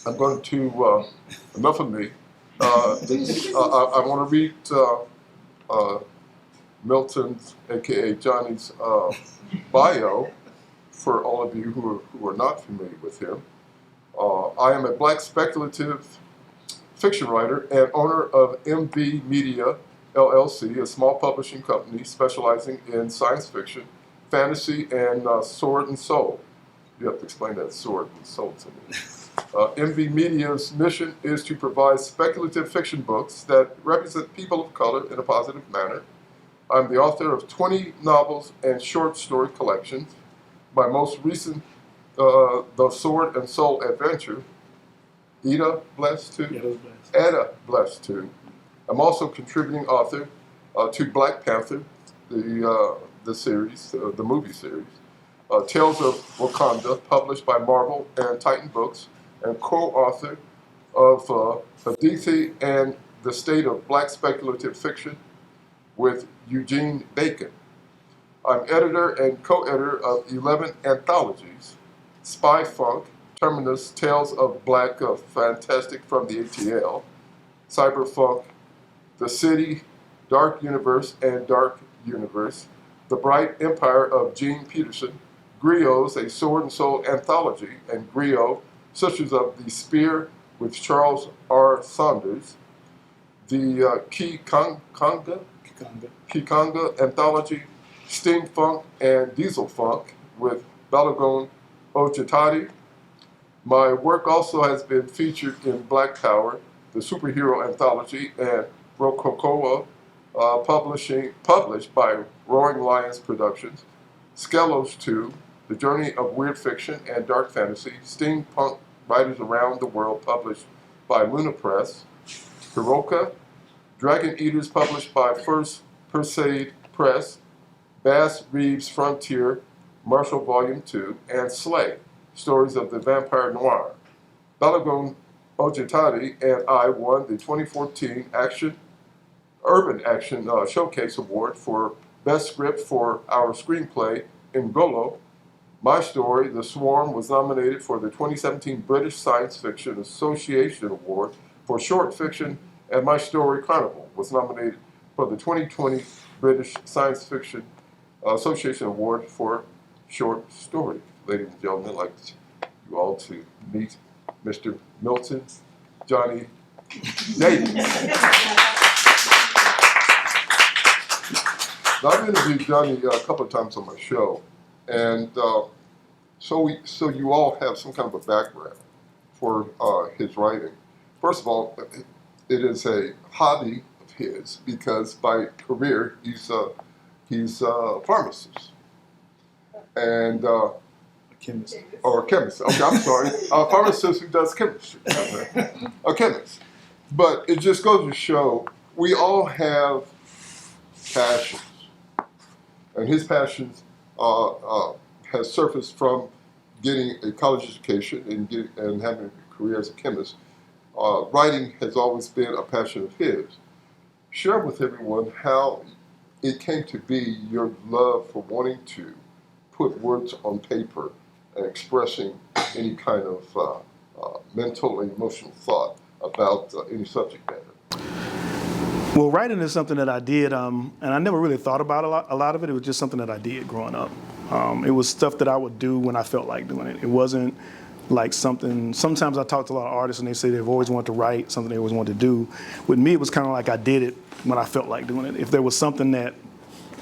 I'm going to, enough of me. I want to read Milton's, aka Johnny's, bio for all of you who are not familiar with him. I am a black speculative fiction writer and owner of MV Media LLC, a small publishing company specializing in science fiction, fantasy, and sword and soul. You have to explain that sword and soul to me. MV Media's mission is to provide speculative fiction books that represent people of color in a positive manner. I'm the author of 20 novels and short story collections. My most recent, The Sword and Soul Adventure, Eda Blessed too. Eda Blessed too. I'm also contributing author to Black Panther, the series, the movie series. Tales of Wakanda, published by Marvel and Titan Books, and co-author of Hadithi and the State of Black Speculative Fiction with Eugene Bacon. I'm editor and co-editor of 11 anthologies: Spy Funk, Terminus, Tales of Black Fantastic from the ATL, Cyberfunk, The City, Dark Universe, and Dark Universe, The Bright Empire of Gene Peterson, Griots, a Sword and Soul anthology, and Griot, Sisters of the Spear with Charles R. Saunders, the Kikanga anthology, Steam Funk and Diesel Funk with Balagon Ojitadi. My work also has been featured in Black Power, the superhero anthology, and Rococoa, published by Roaring Lions Productions, Skelos 2, The Journey of Weird Fiction and Dark Fantasy, Steampunk Writers Around the World, published by Luna Press, Hiroka, Dragon Eaters, published by First Perseid Press, Bass Reeves Frontier, Marshall Volume 2, and Slay, Stories of the Vampire Noir. Balagon Ojitadi and I won the 2014 Urban Action Showcase Award for Best Script for our screenplay, Ngolo. My story, The Swarm, was nominated for the 2017 British Science Fiction Association Award for short fiction, and my story, Carnival, was nominated for the 2020 British Science Fiction Association Award for short story. Ladies and gentlemen, I'd like you all to meet Mr. Milton Johnny Davis. Now, I've interviewed Johnny a couple of times on my show, and so you all have some kind of a background for his writing. First of all, it is a hobby of his because by career he's a pharmacist and chemist. Or a chemist. Okay, I'm sorry, a pharmacist who does chemistry. A chemist. But it just goes to show we all have passions, and his passions has surfaced from getting a college education and having a career as a chemist. Writing has always been a passion of his. Share with everyone how it came to be your love for wanting to put words on paper and expressing any kind of mental and emotional thought about any subject matter. Well, writing is something that I did, and I never really thought about a lot of it. It was just something that I did growing up. It was stuff that I would do when I felt like doing it. It wasn't like something, sometimes I talk to a lot of artists and they say they've always wanted to write, something they always wanted to do. With me, it was kind of like I did it when I felt like doing it. If there was something that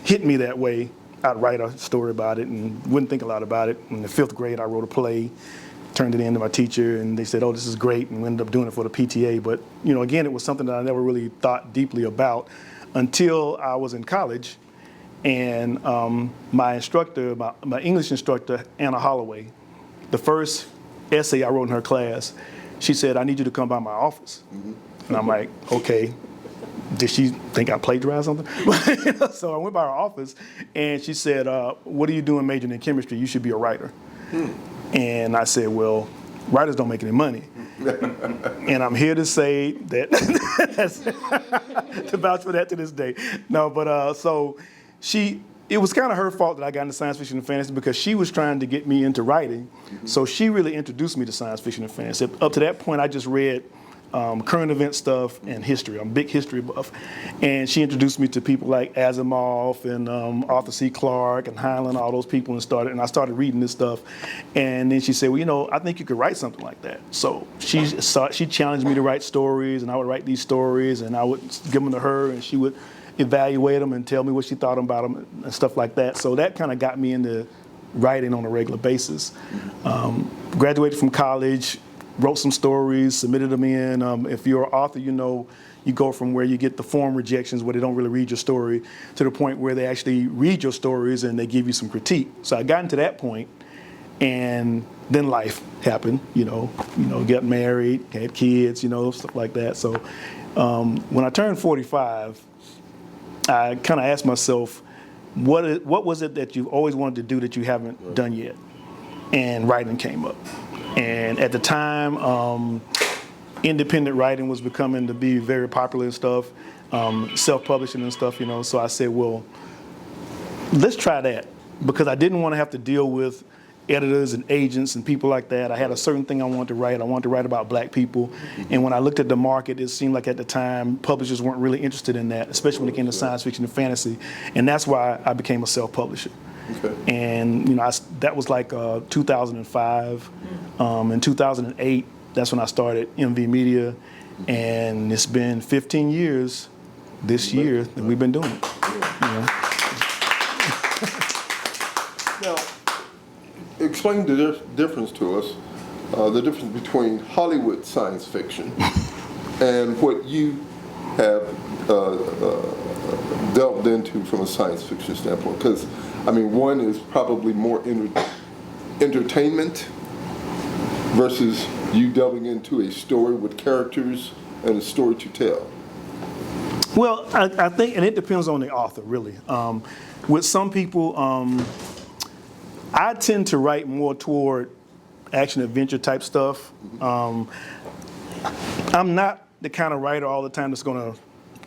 hit me that way, I'd write a story about it and wouldn't think a lot about it. In the 5th grade, I wrote a play, turned it in to my teacher, and they said, oh, this is great, and we ended up doing it for the PTA. But, you know, again, it was something that I never really thought deeply about until I was in college. And my instructor, my English instructor, Anna Holloway, the first essay I wrote in her class, she said, I need you to come by my office. Mm-hmm. And I'm like, okay. Did she think I plagiarized something? So I went by her office, and she said, what are you doing majoring in chemistry? You should be a writer. And I said, well, writers don't make any money. And I'm here to say that, to vouch for that to this day. No, but so she it was kind of her fault that I got into science fiction and fantasy because she was trying to get me into writing. So she really introduced me to science fiction and fantasy. Up to that point, I just read current event stuff and history. I'm a big history buff. And she introduced me to people like Asimov and Arthur C. Clarke and Heinlein, all those people, and I started reading this stuff. And then she said, well, I think you could write something like that. So she challenged me to write stories, and I would write these stories, and I would give them to her, and she would evaluate them and tell me what she thought about them and stuff like that. So that kind of got me into writing on a regular basis. Graduated from college, wrote some stories, submitted them in. If you're an author, you go from where you get the form rejections where they don't really read your story to the point where they actually read your stories and they give you some critique. So I got into that point, and then life happened. Got married, had kids, stuff like that. So when I turned 45, I kind of asked myself, what was it that you've always wanted to do that you haven't done yet? And writing came up. And at the time, independent writing was becoming to be very popular and stuff, self-publishing and stuff, So I said, well, let's try that, because I didn't want to have to deal with editors and agents and people like that. I had a certain thing I wanted to write. I wanted to write about black people. And when I looked at the market, it seemed like at the time publishers weren't really interested in that, especially when it came to science fiction and fantasy. And that's why I became a self-publisher. Okay. And that was like 2005. In 2008, that's when I started MV Media, and it's been 15 years this year that we've been doing it. Now, explain the difference to us, the difference between Hollywood science fiction and what you have delved into from a science fiction standpoint. Because, one is probably more entertainment versus you delving into a story with characters and a story to tell. Well, I think, and it depends on the author, really. With some people, I tend to write more toward action adventure type stuff. I'm not the kind of writer all the time that's going to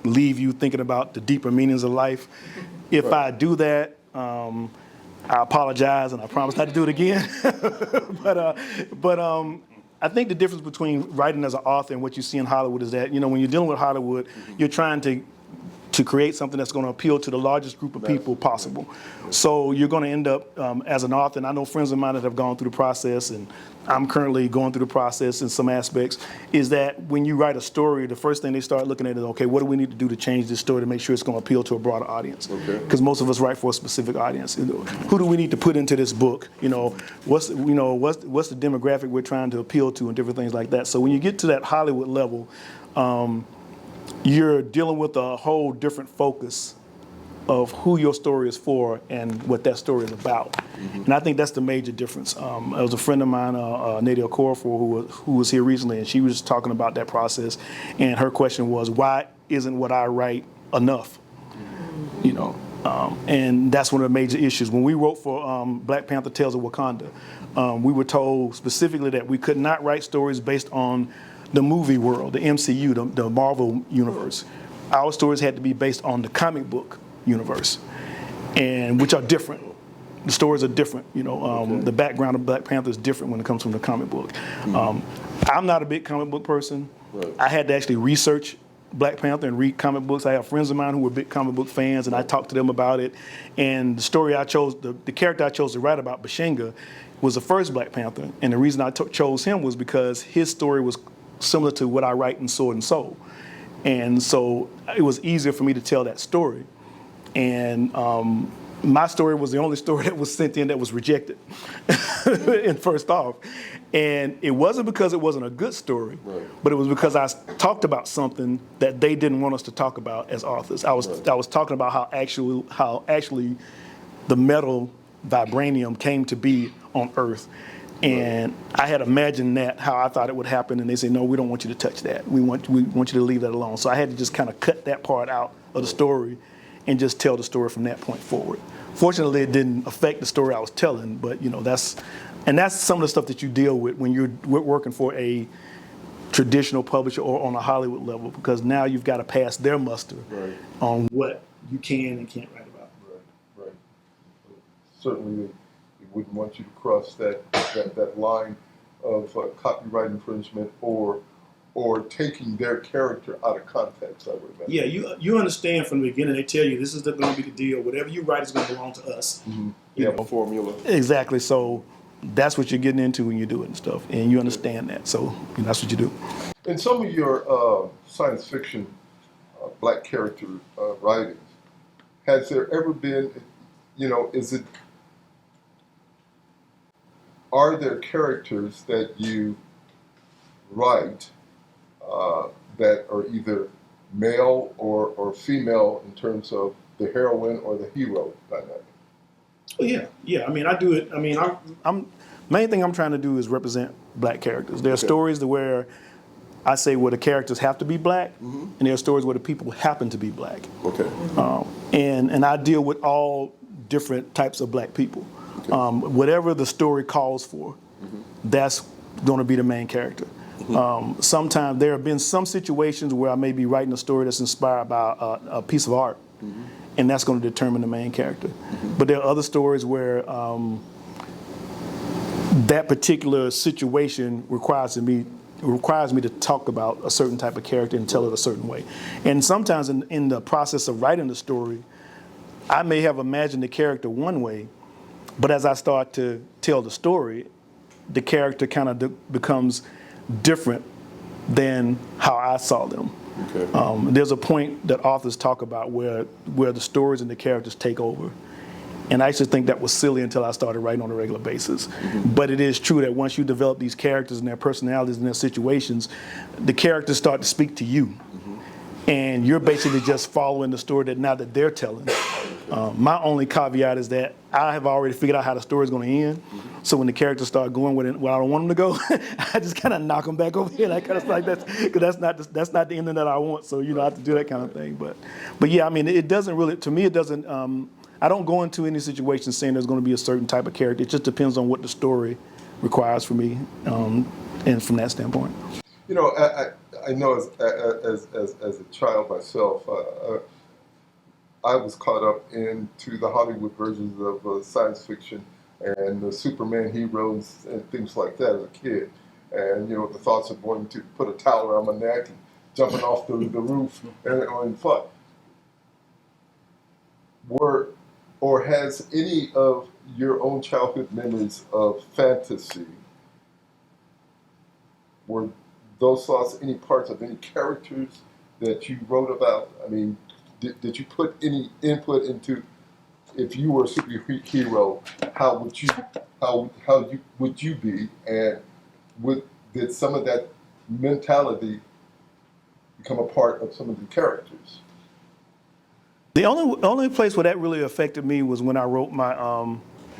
leave you thinking about the deeper meanings of life. If I do that, I apologize and I promise not to do it again. but I think the difference between writing as an author and what you see in Hollywood is that, when you're dealing with Hollywood, you're trying to create something that's going to appeal to the largest group of people possible. So you're going to end up as an author, and I know friends of mine that have gone through the process, and I'm currently going through the process in some aspects, is that when you write a story, the first thing they start looking at is, okay, what do we need to do to change this story to make sure it's going to appeal to a broader audience? Because most of us write for a specific audience. Who do we need to put into this book? What's the demographic we're trying to appeal to, and different things like that. So when you get to that Hollywood level, you're dealing with a whole different focus of who your story is for and what that story is about. And I think that's the major difference. There was a friend of mine, Nadia Okorafor, who was here recently, and she was talking about that process. And her question was, why isn't what I write enough? And that's one of the major issues. When we wrote for Black Panther Tales of Wakanda, we were told specifically that we could not write stories based on the movie world, the MCU, the Marvel universe. Our stories had to be based on the comic book universe, and which are different. The stories are different. The background of Black Panther is different when it comes from the comic book. I'm not a big comic book person. I had to actually research Black Panther and read comic books. I have friends of mine who were big comic book fans, and I talked to them about it. And the story I chose, the character I chose to write about, Bashenga, was the first Black Panther. And the reason I chose him was because his story was similar to what I write in Sword and Soul. And so it was easier for me to tell that story. And my story was the only story that was sent in that was rejected, and first off. And it wasn't because it wasn't a good story, but it was because I talked about something that they didn't want us to talk about as authors. I was talking about how actually the metal vibranium came to be on Earth. And I had imagined that, how I thought it would happen, and they said, no, we don't want you to touch that. We want you to leave that alone. So I had to just kind of cut that part out of the story and just tell the story from that point forward. Fortunately, it didn't affect the story I was telling, but that's some of the stuff that you deal with when you're working for a traditional publisher or on a Hollywood level, because now you've got to pass their muster on what you can and can't write about. certainly they wouldn't want you to cross that line of copyright infringement or taking their character out of context, I would imagine. Yeah, you understand from the beginning. They tell you this is going to be the deal. Whatever you write is going to belong to us. Mm-hmm. You know. A formula. Exactly. So that's what you're getting into when you do it and stuff, and you understand that. So that's what you do. In some of your science fiction black character writings, has there ever been, are there characters that you write that are either male or female in terms of the heroine or the hero dynamic? Oh yeah. I mean, I do it. I mean, I'm main thing I'm trying to do is represent black characters. There are stories where I say where the characters have to be black, and there are stories where the people happen to be black. Okay. And I deal with all different types of black people. Okay. Whatever the story calls for, that's going to be the main character. Sometimes there have been some situations where I may be writing a story that's inspired by a piece of art, and that's going to determine the main character. But there are other stories where that particular situation requires me to talk about a certain type of character and tell it a certain way. And sometimes in the process of writing the story, I may have imagined the character one way, but as I start to tell the story, the character kind of becomes different than how I saw them. Okay. There's a point that authors talk about where the stories and the characters take over. And I used to think that was silly until I started writing on a regular basis. But it is true that once you develop these characters and their personalities and their situations, the characters start to speak to you. And you're basically just following the story that they're telling. My only caveat is that I have already figured out how the story is going to end. So when the characters start going where I don't want them to go, I just kind of knock them back over here. I kind of like because that's not the ending that I want. So I have to do that kind of thing. But yeah, I mean, it doesn't really, to me, it doesn't. I don't go into any situation saying there's going to be a certain type of character. It just depends on what the story requires for me, and from that standpoint. I know as a child myself, I was caught up into the Hollywood versions of science fiction and the Superman heroes and things like that as a kid. And the thoughts of wanting to put a towel around my neck and jumping off the roof and fun. Or has any of your own childhood memories of fantasy, were those thoughts any parts of any characters that you wrote about? I mean, did you put any input into, if you were a superhero, how would you be, and did some of that mentality become a part of some of the characters? The only place where that really affected me was when I wrote my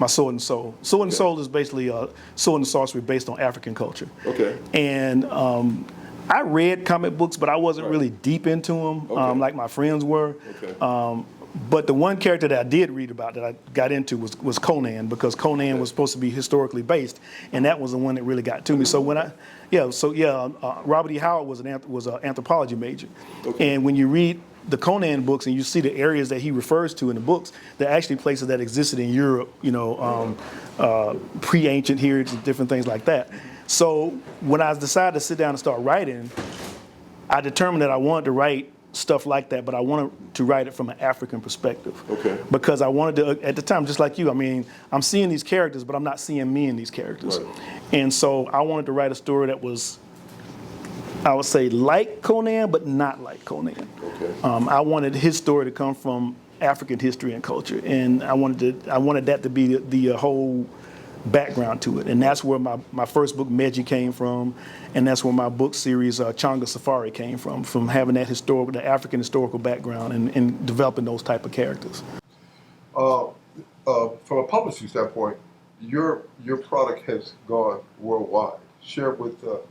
Sword and Soul. Sword and Soul is basically sword and sorcery based on African culture. Okay. And I read comic books, but I wasn't really deep into them like my friends were. Okay. But the one character that I did read about that I got into was Conan, because Conan was supposed to be historically based, and that was the one that really got to me. So Robert E. Howard was an anthropology major, and when you read the Conan books and you see the areas that he refers to in the books, they're actually places that existed in Europe, pre-ancient periods and different things like that. So when I decided to sit down and start writing, I determined that I wanted to write stuff like that, but I wanted to write it from an African perspective. Okay. Because I wanted to, at the time, just like you, I mean, I'm seeing these characters, but I'm not seeing me in these characters. Right. And so I wanted to write a story that was, I would say, like Conan, but not like Conan. Okay. I wanted his story to come from African history and culture, and I wanted that to be the whole background to it. And that's where my first book, Meji, came from, and that's where my book series, Changa Safari, came from having that the African historical background and developing those type of characters. From a publishing standpoint, your product has gone worldwide. Share with the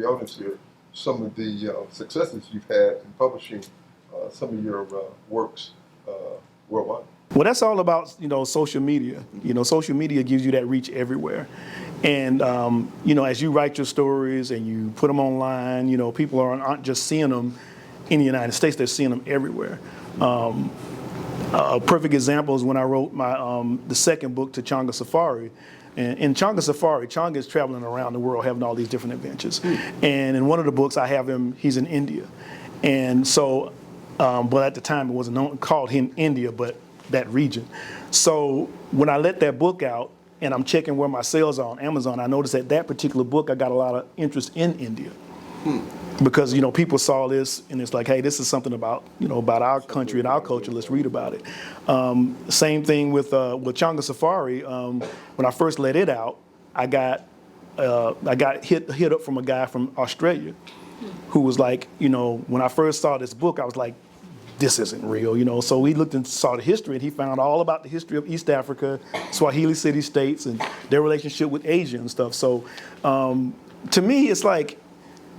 audience here some of the successes you've had in publishing some of your works worldwide. Well, that's all about social media. Social media gives you that reach everywhere, and as you write your stories and you put them online, people aren't just seeing them in the United States; they're seeing them everywhere. A perfect example is when I wrote my the second book, Changa Safari. And in Changa Safari, Changa is traveling around the world having all these different adventures. And in one of the books, I have him, he's in India. And so, but at the time it wasn't called him India, but that region. So when I let that book out and I'm checking where my sales are on Amazon, I noticed that particular book, I got a lot of interest in India. Because people saw this and it's like, hey, this is something about about our country and our culture. Let's read about it. Same thing with Changa Safari. When I first let it out, I got hit up from a guy from Australia, who was like, when I first saw this book, I was like, this isn't real, So we looked and saw the history, and he found all about the history of East Africa, Swahili city-states, and their relationship with Asia and stuff. So to me, it's like,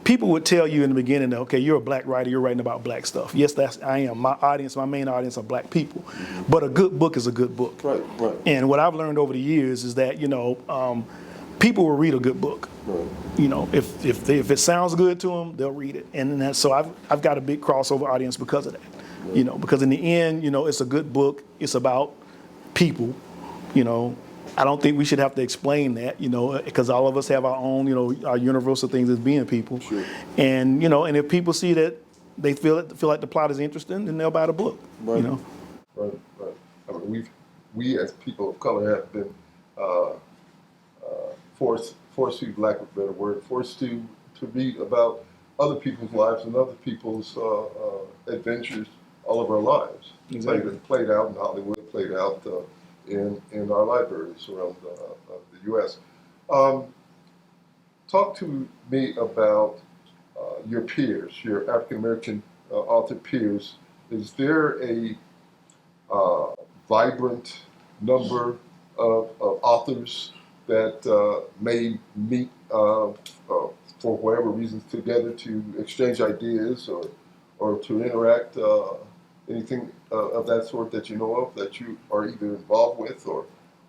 people would tell you in the beginning, okay, you're a black writer, you're writing about black stuff. Yes, I am. My main audience are black people. But a good book is a good book. Right. And what I've learned over the years is that, people will read a good book. Right. If it sounds good to them, they'll read it. And so I've got a big crossover audience because of that. Right. Because in the end, it's a good book. It's about people, I don't think we should have to explain that, because all of us have our own, our universal things as being people. Sure. And, and if people see that they feel like the plot is interesting, then they'll buy the book, Right. Right. I mean, we as people of color have been forced to, lack of a better word, forced to read about other people's lives and other people's adventures all of our lives. Exactly. Played out in Hollywood, played out in our libraries around the U.S. Talk to me about your peers, your African American author peers. Is there a vibrant number of authors that may meet for whatever reasons together to exchange ideas or to interact? Anything of that sort that you know of that you are either involved with or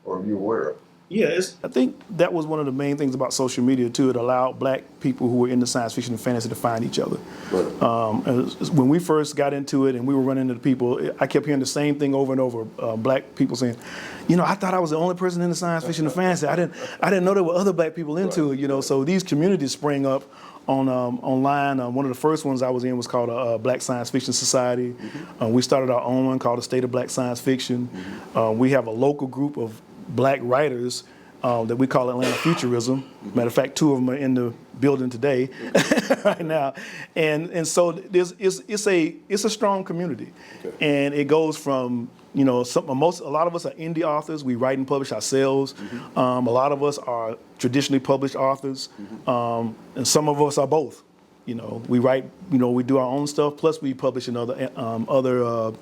you're aware of? Yeah, I think that was one of the main things about social media too. It allowed black people who were into science fiction and fantasy to find each other. Right. When we first got into it and we were running into people, I kept hearing the same thing over and over. Black people saying, I thought I was the only person into science fiction and fantasy. I didn't know there were other black people into it. So these communities sprang up on online. One of the first ones I was in was called Black Science Fiction Society. We started our own one called the State of Black Science Fiction. We have a local group of black writers that we call Atlanta Futurism. Matter of fact, 2 of them are in the building today, right now, and so it's a strong community, and it goes from a lot of us are indie authors. We write and publish ourselves. A lot of us are traditionally published authors, and some of us are both. We write. We do our own stuff. Plus, we publish in other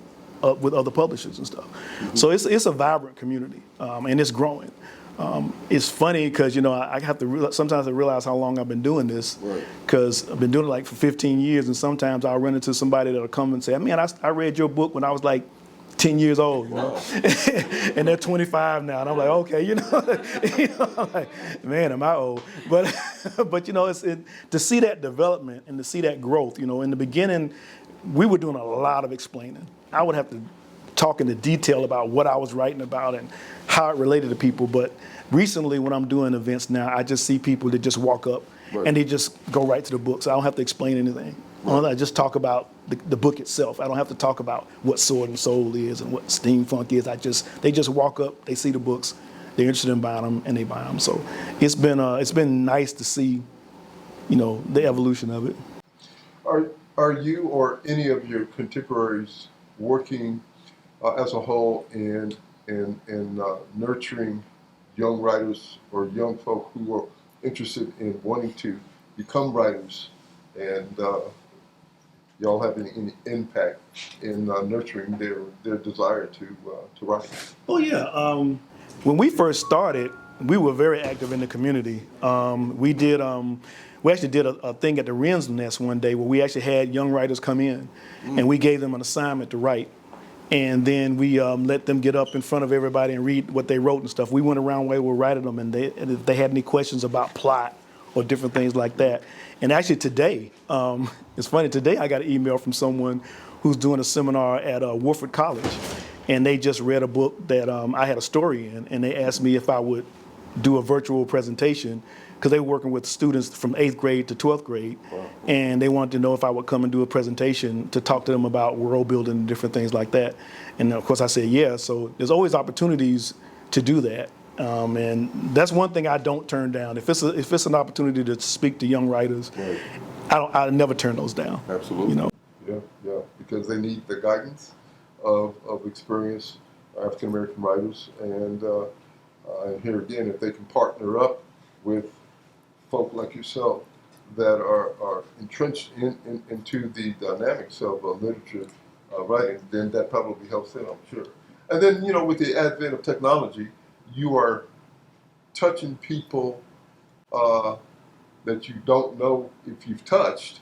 with other publishers and stuff. So it's a vibrant community, and it's growing. It's funny because I have to sometimes I realize how long I've been doing this, because I've been doing it like for 15 years, and sometimes I'll run into somebody that'll come and say, "Man, I read your book when I was like 10 years old," and they're 25 now, and I'm like, okay, I'm like, man, am I old? But to see that development and to see that growth. In the beginning, we were doing a lot of explaining. I would have to talk into detail about what I was writing about and how it related to people. But recently, when I'm doing events now, I just see people that just walk up and they just go right to the book. So I don't have to explain anything. I just talk about the book itself. I don't have to talk about what Sword and Soul is and what steampunk is. They just walk up, they see the books, they're interested in buying them, and they buy them. So it's been nice to see, the evolution of it. Are you or any of your contemporaries working as a whole in nurturing young writers or young folk who are interested in wanting to become writers, and y'all have any impact in nurturing their desire to write? Oh yeah. When we first started, we were very active in the community. We actually did a thing at the Wren's Nest one day where we actually had young writers come in, and we gave them an assignment to write. And then we let them get up in front of everybody and read what they wrote and stuff. We went around while we were writing them, and if they had any questions about plot or different things like that. And actually today, it's funny, today I got an email from someone who's doing a seminar at Wofford College. and they just read a book that I had a story in, and they asked me if I would do a virtual presentation because they were working with students from 8th grade to 12th grade, and they wanted to know if I would come and do a presentation to talk to them about world building and different things like that. And of course I said yeah, so there's always opportunities to do that. And that's one thing I don't turn down. If it's an opportunity to speak to young writers, Right. I never turn those down. Absolutely. You know. Yeah, because they need the guidance of experienced African American writers, and here again, if they can partner up with folk like yourself that are entrenched into the dynamics of literature writing, then that probably helps them, I'm sure. And then, with the advent of technology, you are touching people that you don't know if you've touched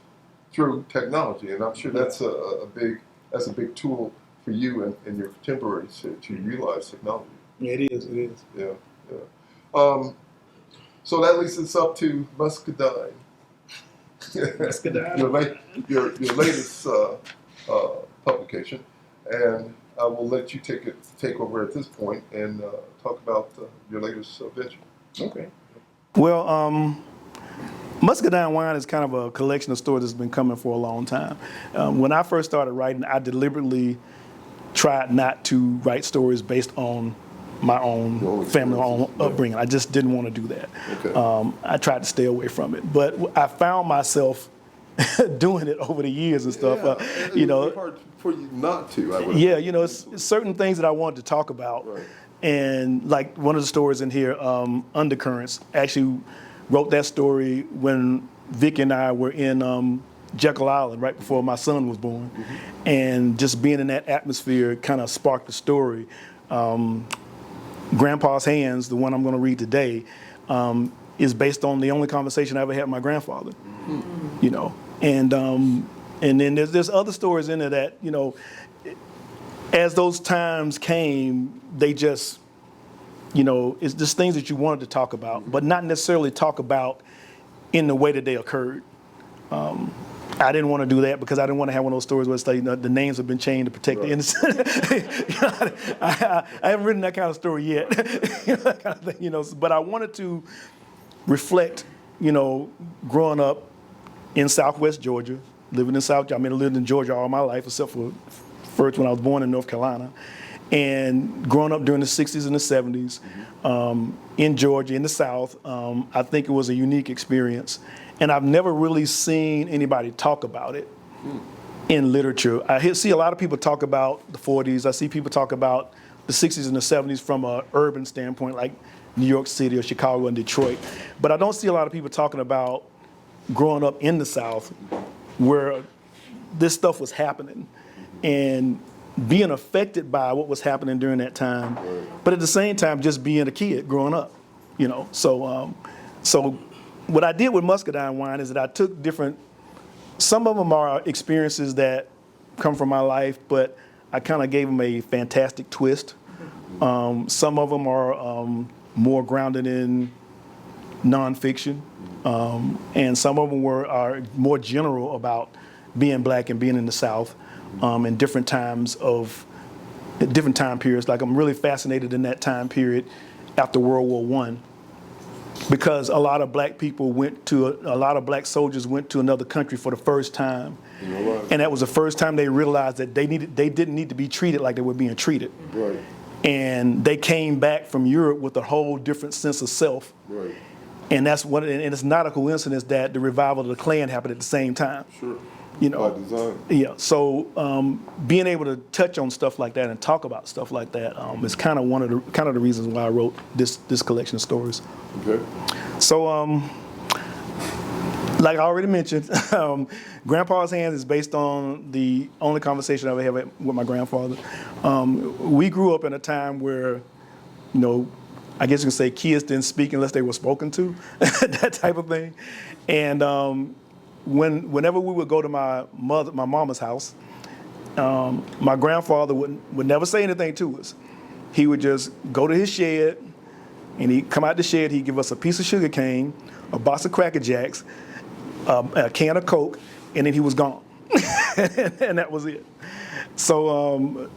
through technology, and I'm sure that's a big tool for you and your contemporaries to utilize technology. Yeah, it is. It is. Yeah. So that leads us up to Muscadine. Muscadine. your latest publication, and I will let you take over at this point and talk about your latest venture. Okay. Well, Muscadine Wine is kind of a collection of stories that's been coming for a long time. When I first started writing, I deliberately tried not to write stories based on my own family, my own upbringing. I just didn't want to do that. Okay. I tried to stay away from it, but I found myself doing it over the years and stuff. It would be hard for you not to. I would. Yeah, it's certain things that I wanted to talk about. Right. And like one of the stories in here, Undercurrents, actually wrote that story when Vic and I were in Jekyll Island right before my son was born. Mm-hmm. And just being in that atmosphere kind of sparked the story. Grandpa's Hands, the one I'm going to read today, is based on the only conversation I ever had with my grandfather. Mm-hmm. And then there's other stories in there that, as those times came, they just, it's just things that you wanted to talk about, but not necessarily talk about in the way that they occurred. I didn't want to do that because I didn't want to have one of those stories where it's like, the names have been changed to protect the innocent. I haven't written that kind of story yet, that kind of thing, But I wanted to reflect, growing up in Southwest Georgia, living in I lived in Georgia all my life, except for first when I was born in North Carolina, and growing up during the 60s and the 70s in Georgia, in the South. I think it was a unique experience. And I've never really seen anybody talk about it in literature. I see a lot of people talk about the 40s. I see people talk about the 60s and the 70s from an urban standpoint, like New York City or Chicago and Detroit. But I don't see a lot of people talking about growing up in the South where this stuff was happening and being affected by what was happening during that time. But at the same time, just being a kid growing up, So what I did with Muscadine Wine is that I took some of them are experiences that come from my life, but I kind of gave them a fantastic twist. Some of them are more grounded in nonfiction, and some of them are more general about being black and being in the South in different time periods. Like I'm really fascinated in that time period after World War I. Because a lot of black soldiers went to another country for the first time. And that was the first time they realized that they didn't need to be treated like they were being treated. Right. And they came back from Europe with a whole different sense of self. Right. And and it's not a coincidence that the revival of the Klan happened at the same time. Sure. By design. Yeah. So being able to touch on stuff like that and talk about stuff like that is kind of one of the reasons why I wrote this collection of stories. Okay. So like I already mentioned, Grandpa's Hands is based on the only conversation I ever had with my grandfather. We grew up in a time where, I guess you can say kids didn't speak unless they were spoken to, that type of thing. And whenever we would go to my mama's house, my grandfather would never say anything to us. He would just go to his shed, and he'd come out the shed. He'd give us a piece of sugar cane, a box of Cracker Jacks, a can of Coke, and then he was gone. And that was it. So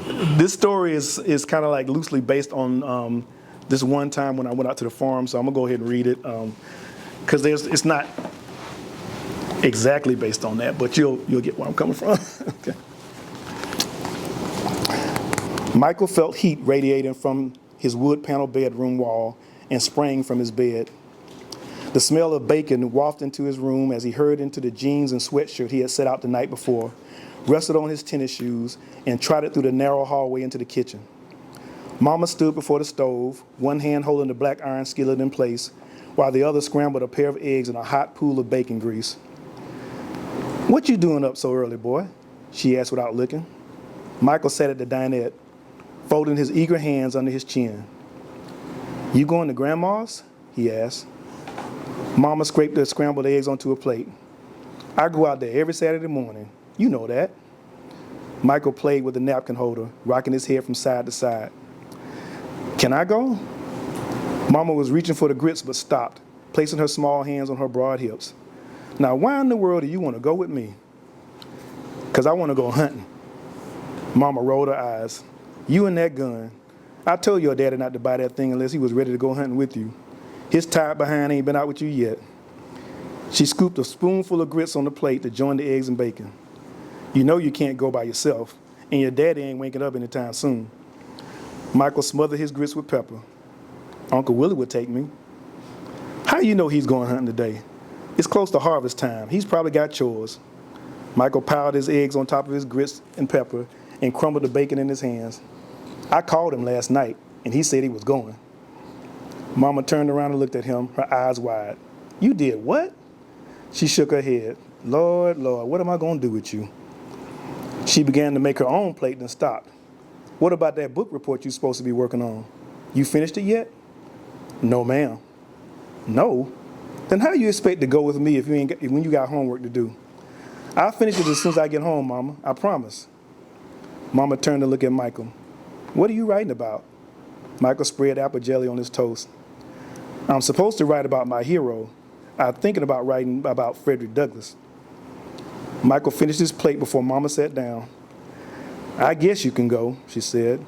This story is kind of like loosely based on this one time when I went out to the farm, so I'm gonna go ahead and read it because it's not exactly based on that, but you'll get where I'm coming from. Okay. Michael felt heat radiating from his wood panel bedroom wall and spraying from his bed. The smell of bacon wafted into his room as he hurried into the jeans and sweatshirt he had set out the night before, rested on his tennis shoes, and trotted through the narrow hallway into the kitchen. Mama stood before the stove, one hand holding the black iron skillet in place, while the other scrambled a pair of eggs in a hot pool of bacon grease. "What you doing up so early, boy?" she asked without looking. Michael sat at the dinette, folding his eager hands under his chin. "You going to Grandma's?" he asked. Mama scraped the scrambled eggs onto a plate. "I go out there every Saturday morning. You know that." Michael played with the napkin holder, rocking his head from side to side. "Can I go?" Mama was reaching for the grits but stopped, placing her small hands on her broad hips. "Now, why in the world do you want to go with me?" "'Cause I want to go hunting." Mama rolled her eyes. "You and that gun. I told your daddy not to buy that thing unless he was ready to go hunting with you. His tired behind ain't been out with you yet." She scooped a spoonful of grits on the plate to join the eggs and bacon. "You know you can't go by yourself, and your daddy ain't waking up anytime soon." Michael smothered his grits with pepper. "Uncle Willie would take me." "How you know he's going hunting today? It's close to harvest time. He's probably got chores." Michael piled his eggs on top of his grits and pepper and crumbled the bacon in his hands. "I called him last night, and he said he was going." Mama turned around and looked at him, her eyes wide. "You did what?" She shook her head. Lord, what am I going to do with you?" She began to make her own plate and stopped. "What about that book report you're supposed to be working on? You finished it yet?" "No, ma'am." "No? Then how you expect to go with me when you got homework to do?" "I'll finish it as soon as I get home, Mama. I promise." Mama turned to look at Michael. "What are you writing about?" Michael spread apple jelly on his toast. "I'm supposed to write about my hero. I'm thinking about writing about Frederick Douglass." Michael finished his plate before Mama sat down. "I guess you can go," she said.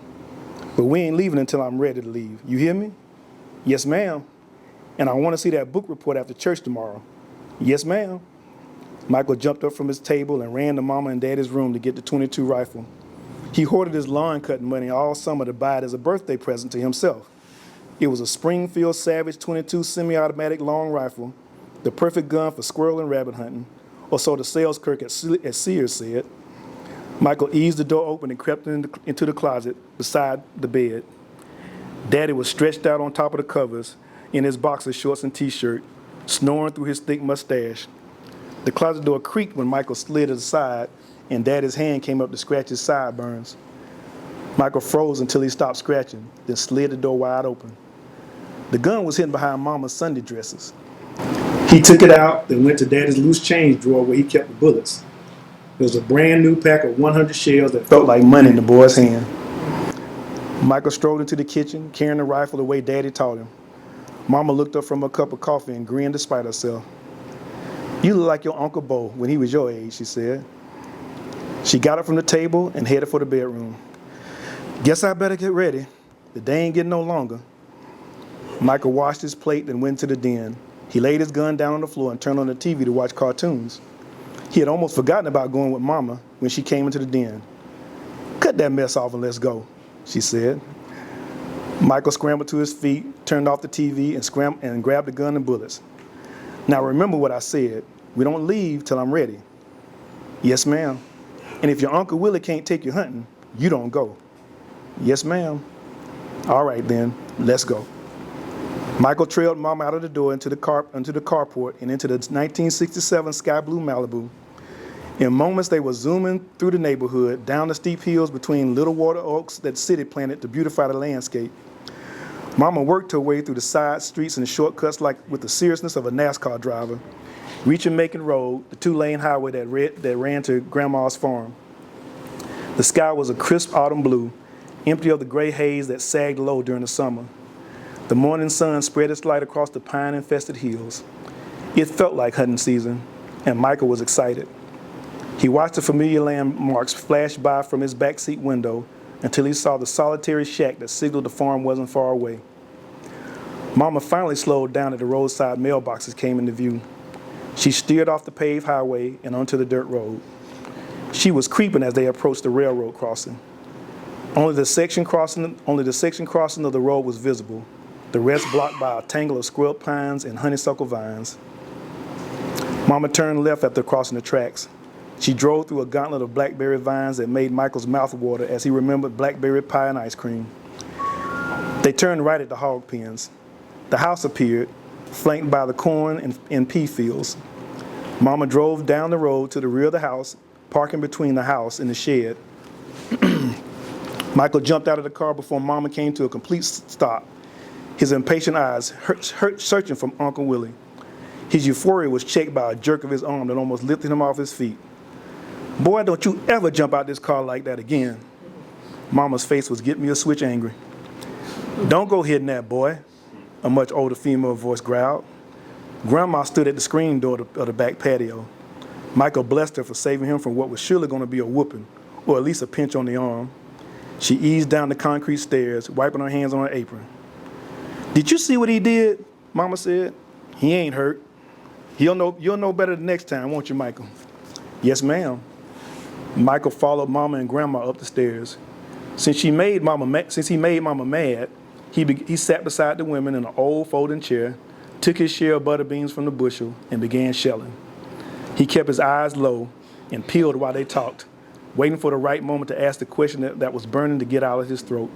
"But we ain't leaving until I'm ready to leave. You hear me?" "Yes, ma'am." "And I want to see that book report after church tomorrow." "Yes, ma'am." Michael jumped up from his table and ran to Mama and Daddy's room to get the .22 rifle. He hoarded his lawn cutting money all summer to buy it as a birthday present to himself. It was a Springfield Savage .22 semi-automatic long rifle, the perfect gun for squirrel and rabbit hunting, or so the sales clerk at Sears said. Michael eased the door open and crept into the closet beside the bed. Daddy was stretched out on top of the covers in his boxer shorts and t-shirt, snoring through his thick mustache. The closet door creaked when Michael slid aside and Daddy's hand came up to scratch his sideburns. Michael froze until he stopped scratching, then slid the door wide open. The gun was hidden behind Mama's Sunday dresses. He took it out, then went to Daddy's loose change drawer where he kept the bullets. There was a brand new pack of 100 shells that felt like money in the boy's hand. Michael strolled into the kitchen, carrying the rifle the way Daddy taught him. Mama looked up from a cup of coffee and grinned despite herself. "You look like your Uncle Bo when he was your age," she said. She got up from the table and headed for the bedroom. "Guess I better get ready. The day ain't getting no longer." Michael washed his plate and went to the den. He laid his gun down on the floor and turned on the TV to watch cartoons. He had almost forgotten about going with Mama when she came into the den. "Cut that mess off and let's go," she said. Michael scrambled to his feet, turned off the TV, and grabbed the gun and bullets. "Now remember what I said. We don't leave till I'm ready." "Yes, ma'am." "And if your Uncle Willie can't take you hunting, you don't go." "Yes, ma'am." "All right then, let's go." Michael trailed Mama out of the door into the carport and into the 1967 sky blue Malibu. In moments, they were zooming through the neighborhood, down the steep hills between little water oaks that city planted to beautify the landscape. Mama worked her way through the side streets and shortcuts like with the seriousness of a NASCAR driver, reaching Macon Road, the two-lane highway that ran to Grandma's farm. The sky was a crisp autumn blue, empty of the gray haze that sagged low during the summer. The morning sun spread its light across the pine-infested hills. It felt like hunting season, and Michael was excited. He watched the familiar landmarks flash by from his backseat window, until he saw the solitary shack that signaled the farm wasn't far away. Mama finally slowed down as the roadside mailboxes came into view. She steered off the paved highway and onto the dirt road. She was creeping as they approached the railroad crossing. Only the section crossing of the road was visible, the rest blocked by a tangle of scrub pines and honeysuckle vines. Mama turned left after crossing the tracks. She drove through a gauntlet of blackberry vines that made Michael's mouth water as he remembered blackberry pie and ice cream. They turned right at the hog pens. The house appeared, flanked by the corn and pea fields. Mama drove down the road to the rear of the house, parking between the house and the shed. Michael jumped out of the car before Mama came to a complete stop, his impatient eyes searching for Uncle Willie. His euphoria was checked by a jerk of his arm that almost lifted him off his feet. "Boy, don't you ever jump out this car like that again." Mama's face was get me a switch angry. "Don't go hitting that boy," a much older female voice growled. Grandma stood at the screen door of the back patio. Michael blessed her for saving him from what was surely going to be a whooping, or at least a pinch on the arm. She eased down the concrete stairs, wiping her hands on her apron. "Did you see what he did?" Mama said. "He ain't hurt. You'll know better the next time, won't you, Michael?" "Yes, ma'am." Michael followed Mama and Grandma up the stairs. Since he made Mama mad, he sat beside the women in an old folding chair, took his share of butter beans from the bushel, and began shelling. He kept his eyes low and peeled while they talked, waiting for the right moment to ask the question that was burning to get out of his throat.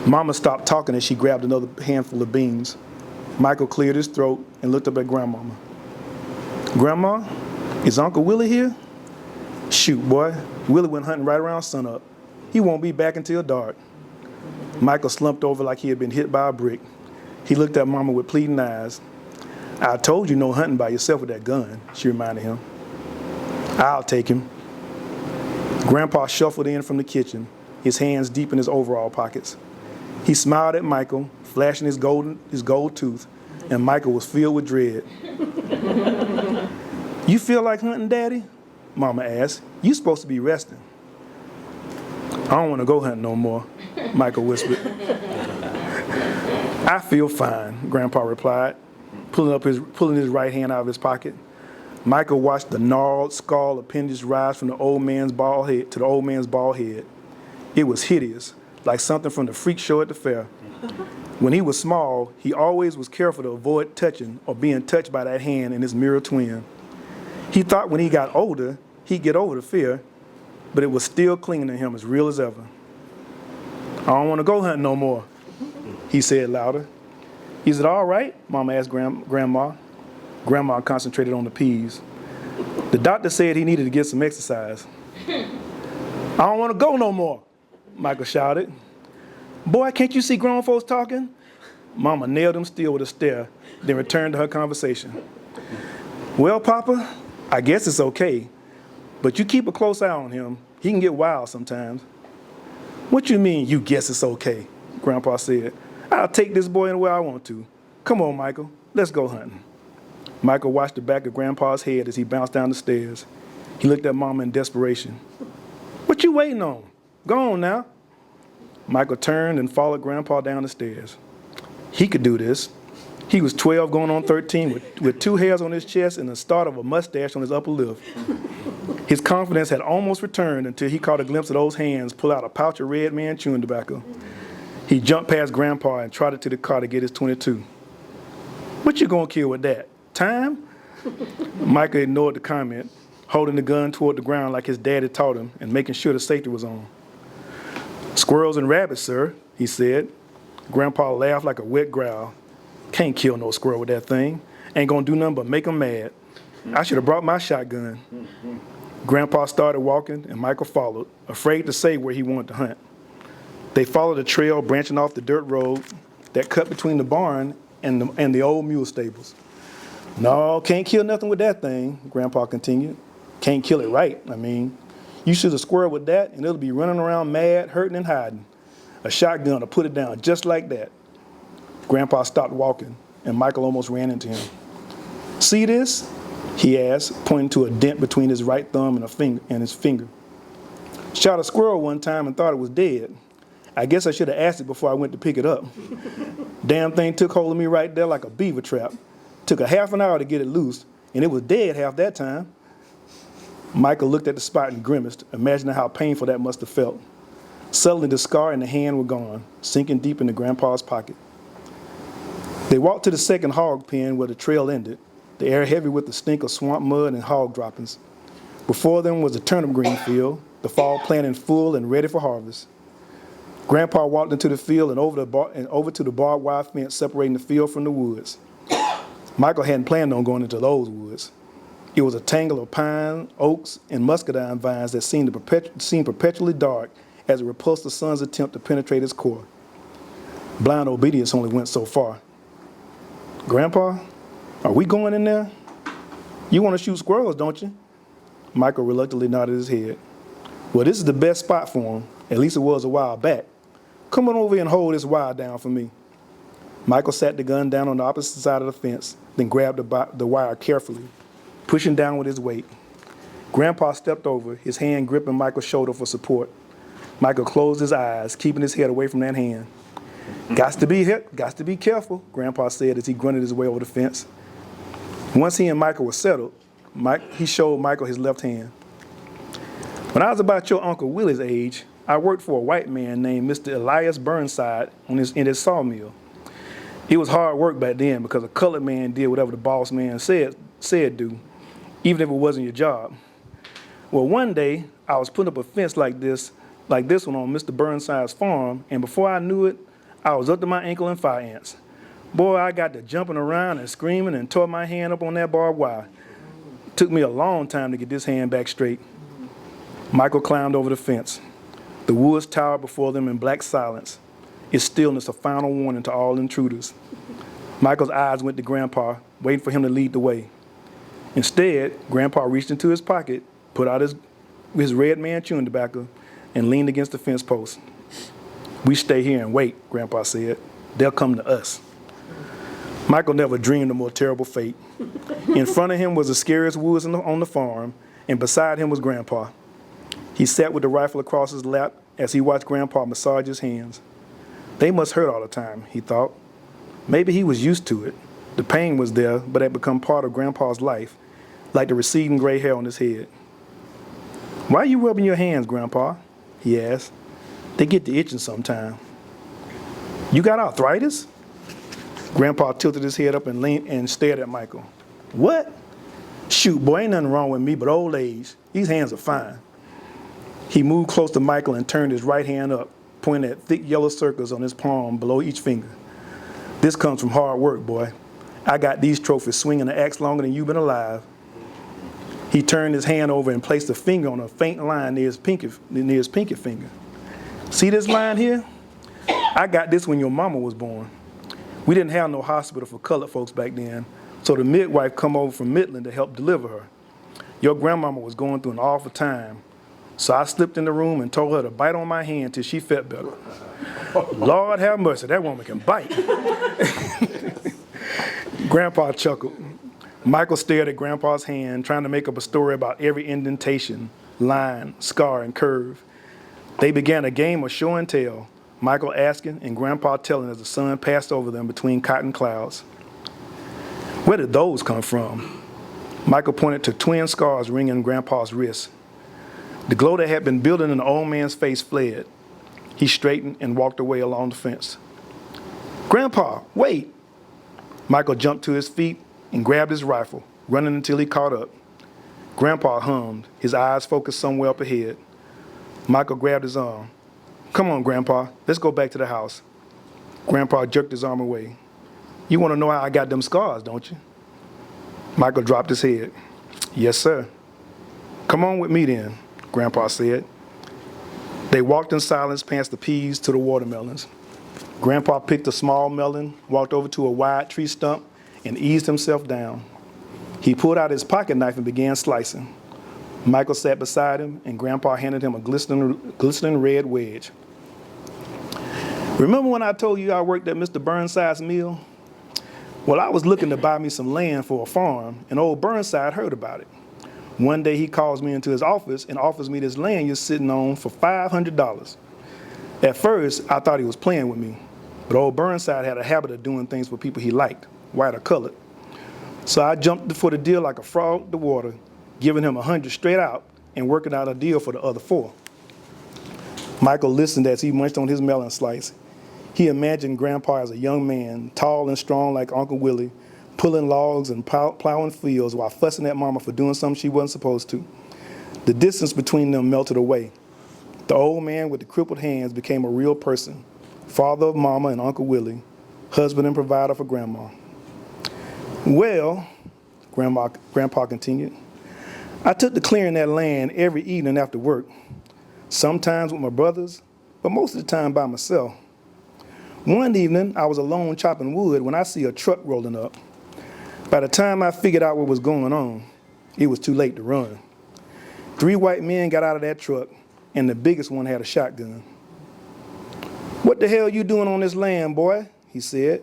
Mama stopped talking as she grabbed another handful of beans. Michael cleared his throat and looked up at Grandmama. "Grandma, is Uncle Willie here?" "Shoot, boy, Willie went hunting right around sunup. He won't be back until dark." Michael slumped over like he had been hit by a brick. He looked at Mama with pleading eyes. "I told you no hunting by yourself with that gun," she reminded him. "I'll take him." Grandpa shuffled in from the kitchen, his hands deep in his overall pockets. He smiled at Michael, flashing his gold tooth, and Michael was filled with dread. "You feel like hunting, Daddy?" Mama asked. "You supposed to be resting." "I don't want to go hunting no more," Michael whispered. "I feel fine," Grandpa replied, pulling his right hand out of his pocket. Michael watched the gnarled skull appendage rise from the old man's bald head to the old man's bald head. It was hideous, like something from the freak show at the fair. When he was small, he always was careful to avoid touching or being touched by that hand and his mirror twin. He thought when he got older, he'd get over the fear, but it was still clinging to him as real as ever. "I don't want to go hunting no more," he said louder. "Is it all right?" Mama asked Grandma. Grandma concentrated on the peas. "The doctor said he needed to get some exercise." "I don't want to go no more," Michael shouted. "Boy, can't you see grown folks talking?" Mama nailed him still with a stare, then returned to her conversation. "Well, Papa, I guess it's okay, but you keep a close eye on him. He can get wild sometimes." "What you mean, you guess it's okay?" Grandpa said. "I'll take this boy anywhere I want to. Come on, Michael, let's go hunting." Michael watched the back of Grandpa's head as he bounced down the stairs. He looked at Mama in desperation. "What you waiting on? Go on now." Michael turned and followed Grandpa down the stairs. He could do this. He was 12 going on 13 with 2 hairs on his chest and the start of a mustache on his upper lip. His confidence had almost returned until he caught a glimpse of those hands pull out a pouch of Red Man chewing tobacco. He jumped past Grandpa and trotted to the car to get his .22. "What you gonna kill with that? Time?" Michael ignored the comment, holding the gun toward the ground like his daddy taught him and making sure the safety was on. "Squirrels and rabbits, sir," he said. Grandpa laughed like a wet growl. "Can't kill no squirrel with that thing. Ain't gonna do nothing but make 'em mad. I should have brought my shotgun." Grandpa started walking and Michael followed, afraid to say where he wanted to hunt. They followed a trail branching off the dirt road that cut between the barn and the old mule stables. "No, can't kill nothing with that thing," Grandpa continued. "Can't kill it right, I mean. You shoot a squirrel with that and it'll be running around mad, hurting and hiding. A shotgun will put it down just like that." Grandpa stopped walking and Michael almost ran into him. "See this?" he asked, pointing to a dent between his right thumb and his finger. Shot a squirrel one time and thought it was dead. I guess I should have asked it before I went to pick it up. Damn thing took hold of me right there like a beaver trap. Took a half an hour to get it loose, and it was dead half that time. Michael looked at the spot and grimaced, imagining how painful that must have felt. Suddenly the scar and the hand were gone, sinking deep into Grandpa's pocket. They walked to the second hog pen where the trail ended, the air heavy with the stink of swamp mud and hog droppings. Before them was a turnip green field, the fall plant in full and ready for harvest. Grandpa walked into the field and over to the barbed wire fence separating the field from the woods. Michael hadn't planned on going into those woods. It was a tangle of pine, oaks, and muscadine vines that seemed perpetually dark as it repulsed the sun's attempt to penetrate its core. Blind obedience only went so far. Grandpa, are we going in there? You want to shoot squirrels, don't you? Michael reluctantly nodded his head. Well, this is the best spot for him. At least it was a while back. Come on over here and hold this wire down for me. Michael sat the gun down on the opposite side of the fence, then grabbed the wire carefully, pushing down with his weight. Grandpa stepped over, his hand gripping Michael's shoulder for support. Michael closed his eyes, keeping his head away from that hand. Got to be careful, Grandpa said as he grunted his way over the fence. Once he and Michael were settled, he showed Michael his left hand. When I was about your Uncle Willie's age, I worked for a white man named Mr. Elias Burnside in his sawmill. It was hard work back then because a colored man did whatever the boss man said do, even if it wasn't your job. Well, one day, I was putting up a fence like this one on Mr. Burnside's farm, and before I knew it, I was up to my ankle in fire ants. Boy, I got to jumping around and screaming and tore my hand up on that barbed wire. It took me a long time to get this hand back straight. Michael climbed over the fence. The woods towered before them in black silence, its stillness a final warning to all intruders. Michael's eyes went to Grandpa, waiting for him to lead the way. Instead, Grandpa reached into his pocket, put out his red man chewing tobacco, and leaned against the fence post. We stay here and wait, Grandpa said. They'll come to us. Michael never dreamed a more terrible fate. In front of him was the scariest woods on the farm, and beside him was Grandpa. He sat with the rifle across his lap as he watched Grandpa massage his hands. They must hurt all the time, he thought. Maybe he was used to it. The pain was there, but had become part of Grandpa's life, like the receding gray hair on his head. Why are you rubbing your hands, Grandpa? He asked. They get to itching sometime. You got arthritis? Grandpa tilted his head up and leaned and stared at Michael. What? Shoot, boy, ain't nothing wrong with me but old age. These hands are fine. He moved close to Michael and turned his right hand up, pointing at thick yellow circles on his palm below each finger. This comes from hard work, boy. I got these trophies swinging the axe longer than you've been alive. He turned his hand over and placed a finger on a faint line near his pinky finger. See this line here? I got this when your mama was born. We didn't have no hospital for colored folks back then, so the midwife come over from Midland to help deliver her. Your grandmama was going through an awful time, so I slipped in the room and told her to bite on my hand till she felt better. Lord have mercy, that woman can bite. Grandpa chuckled. Michael stared at Grandpa's hand, trying to make up a story about every indentation, line, scar, and curve. They began a game of show and tell, Michael asking and Grandpa telling as the sun passed over them between cotton clouds. Where did those come from? Michael pointed to twin scars ringing Grandpa's wrists. The glow that had been building in the old man's face fled. He straightened and walked away along the fence. Grandpa, wait! Michael jumped to his feet and grabbed his rifle, running until he caught up. Grandpa hummed, his eyes focused somewhere up ahead. Michael grabbed his arm. Come on, Grandpa, let's go back to the house. Grandpa jerked his arm away. You want to know how I got them scars, don't you? Michael dropped his head. Yes, sir. Come on with me then, Grandpa said. They walked in silence past the peas to the watermelons. Grandpa picked a small melon, walked over to a wide tree stump, and eased himself down. He pulled out his pocket knife and began slicing. Michael sat beside him, and Grandpa handed him a glistening red wedge. Remember when I told you I worked at Mr. Burnside's mill? Well, I was looking to buy me some land for a farm, and old Burnside heard about it. One day he calls me into his office and offers me this land you're sitting on for $500. At first, I thought he was playing with me, but old Burnside had a habit of doing things for people he liked, white or colored. So I jumped for the deal like a frog the water, giving him 100 straight out and working out a deal for the other 4. Michael listened as he munched on his melon slice. He imagined Grandpa as a young man, tall and strong like Uncle Willie, pulling logs and plowing fields while fussing at Mama for doing something she wasn't supposed to. The distance between them melted away. The old man with the crippled hands became a real person, father of Mama and Uncle Willie, husband and provider for Grandma. Well, Grandpa continued, I took to clearing that land every evening after work, sometimes with my brothers, but most of the time by myself. One evening, I was alone chopping wood when I see a truck rolling up. By the time I figured out what was going on, it was too late to run. 3 white men got out of that truck, and the biggest one had a shotgun. What the hell you doing on this land, boy? He said.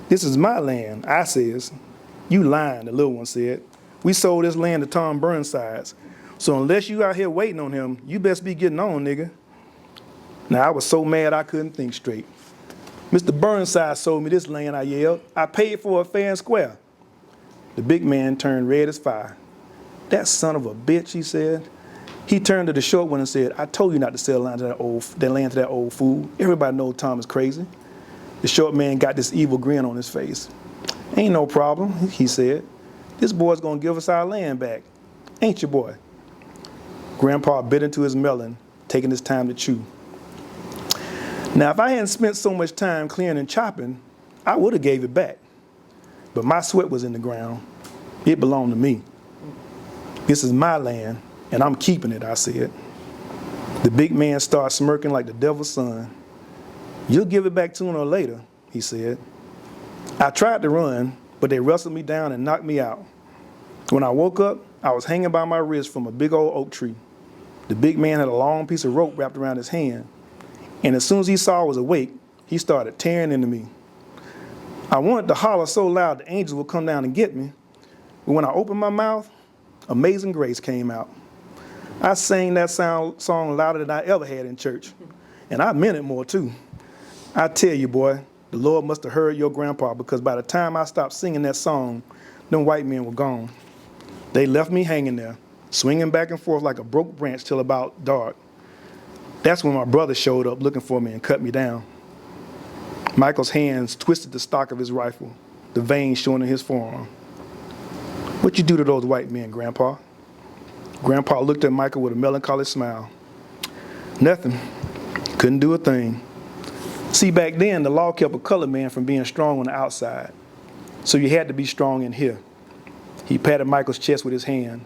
This is my land, I says. You lying, the little one said. We sold this land to Tom Burnsides. So unless you out here waiting on him, you best be getting on, nigga. Now, I was so mad I couldn't think straight. Mr. Burnside sold me this land, I yelled. I paid for it fair and square. The big man turned red as fire. That son of a bitch, he said. He turned to the short one and said, I told you not to sell land to that old fool. Everybody knows Tom is crazy. The short man got this evil grin on his face. Ain't no problem, he said. This boy's gonna give us our land back. Ain't your boy? Grandpa bit into his melon, taking his time to chew. Now, if I hadn't spent so much time clearing and chopping, I would have gave it back. But my sweat was in the ground. It belonged to me. This is my land, and I'm keeping it, I said. The big man started smirking like the devil's son. You'll give it back sooner or later, he said. I tried to run, but they wrestled me down and knocked me out. When I woke up, I was hanging by my wrist from a big old oak tree. The big man had a long piece of rope wrapped around his hand, and as soon as he saw I was awake, he started tearing into me. I wanted to holler so loud the angels would come down and get me, but when I opened my mouth, Amazing Grace came out. I sang that song louder than I ever had in church, and I meant it more too. I tell you, boy, the Lord must have heard your grandpa, because by the time I stopped singing that song, them white men were gone. They left me hanging there, swinging back and forth like a broke branch till about dark. That's when my brother showed up looking for me and cut me down. Michael's hands twisted the stock of his rifle, the veins showing in his forearm. What you do to those white men, Grandpa? Grandpa looked at Michael with a melancholy smile. Nothing. Couldn't do a thing. See, back then, the law kept a colored man from being strong on the outside. So you had to be strong in here. He patted Michael's chest with his hand,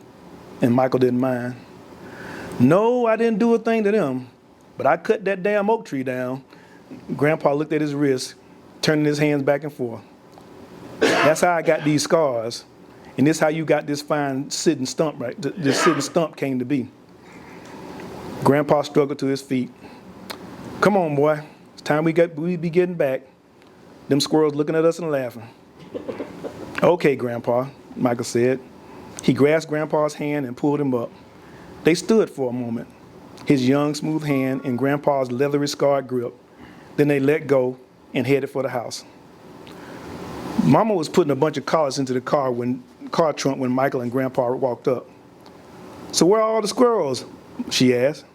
and Michael didn't mind. No, I didn't do a thing to them, but I cut that damn oak tree down. Grandpa looked at his wrist, turning his hands back and forth. That's how I got these scars, and this is how you got this fine sitting stump, right? This sitting stump came to be. Grandpa struggled to his feet. Come on, boy. It's time we be getting back. Them squirrels looking at us and laughing. Okay, Grandpa, Michael said. He grasped Grandpa's hand and pulled him up. They stood for a moment, his young, smooth hand in Grandpa's leathery, scarred grip. Then they let go and headed for the house. Mama was putting a bunch of collars into the car trunk when Michael and Grandpa walked up. So where are all the squirrels? She asked.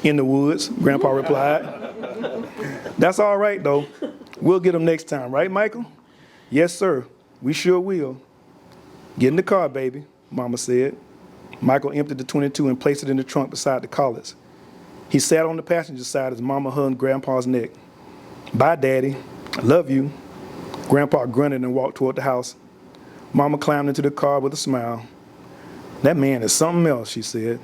In the woods, Grandpa replied. That's all right, though. We'll get them next time, right, Michael? Yes, sir. We sure will. Get in the car, baby, Mama said. Michael emptied the .22 and placed it in the trunk beside the collars. He sat on the passenger side as Mama hugged Grandpa's neck. Bye, Daddy. I love you. Grandpa grunted and walked toward the house. Mama climbed into the car with a smile. That man is something else, she said.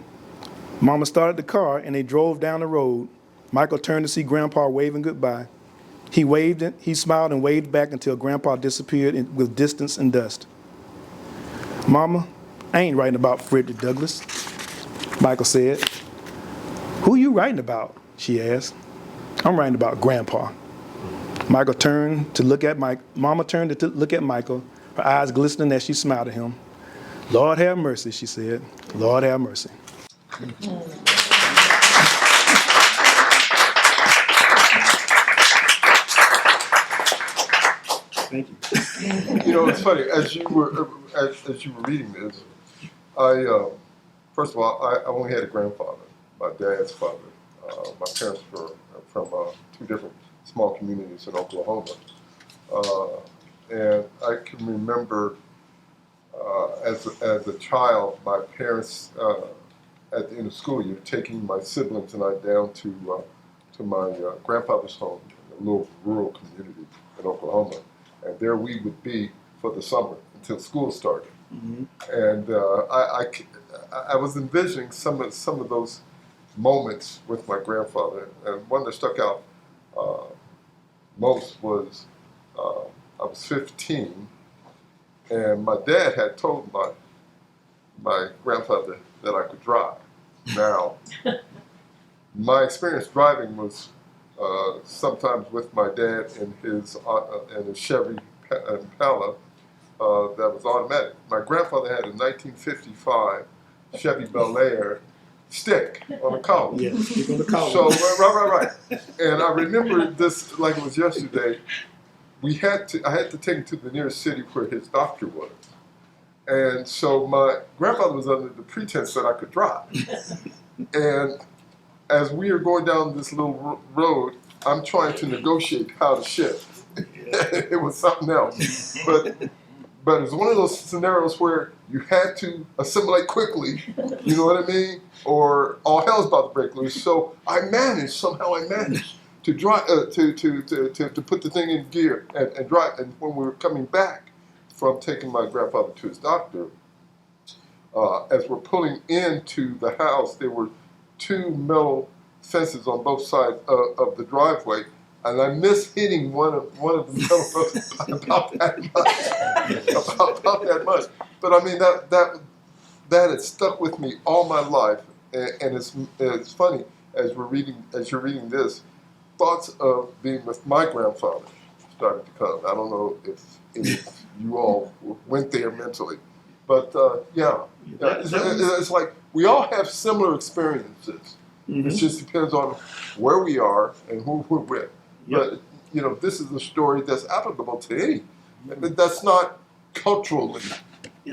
Mama started the car and they drove down the road. Michael turned to see Grandpa waving goodbye. He smiled and waved back until Grandpa disappeared with distance and dust. Mama, I ain't writing about Frederick Douglass, Michael said. Who you writing about? She asked. I'm writing about Grandpa. Mama turned to look at Michael, her eyes glistening as she smiled at him. Lord have mercy, she said. Lord have mercy. Thank you. You know, it's funny as you were reading this. First of all, I only had a grandfather, my dad's father. My parents were from two different small communities in Oklahoma, and I can remember as a child, my parents at the end of school year taking my siblings and I down to my grandfather's home in a little rural community in Oklahoma, and there we would be for the summer until school started. Mm-hmm. And I was envisioning some of those moments with my grandfather, and one that stuck out most was I was 15, and my dad had told my grandfather that I could drive. Now, my experience driving was sometimes with my dad in his Chevy Impala. That was automatic. My grandfather had a 1955 Chevy Bel Air stick on a collar. Yeah, stick on the collar. So right. And I remember this like it was yesterday. I had to take him to the nearest city where his doctor was. And so my grandfather was under the pretense that I could drive. And as we are going down this little road, I'm trying to negotiate how to shift. It was something else. But it's one of those scenarios where you had to assimilate quickly, you know what I mean? Or all hell's about to break loose. So somehow I managed to drive, to put the thing in gear and drive. And when we were coming back from taking my grandfather to his doctor, as we're pulling into the house, there were two metal fences on both sides of the driveway. And I missed hitting one of the metal about that much. about that much. But I mean that had stuck with me all my life, and it's funny as you're reading this, thoughts of being with my grandfather started to come. I don't know if you all went there mentally, but it's like we all have similar experiences. Mm-hmm. It just depends on where we are and who we're with. But this is a story that's applicable to any. That's not culturally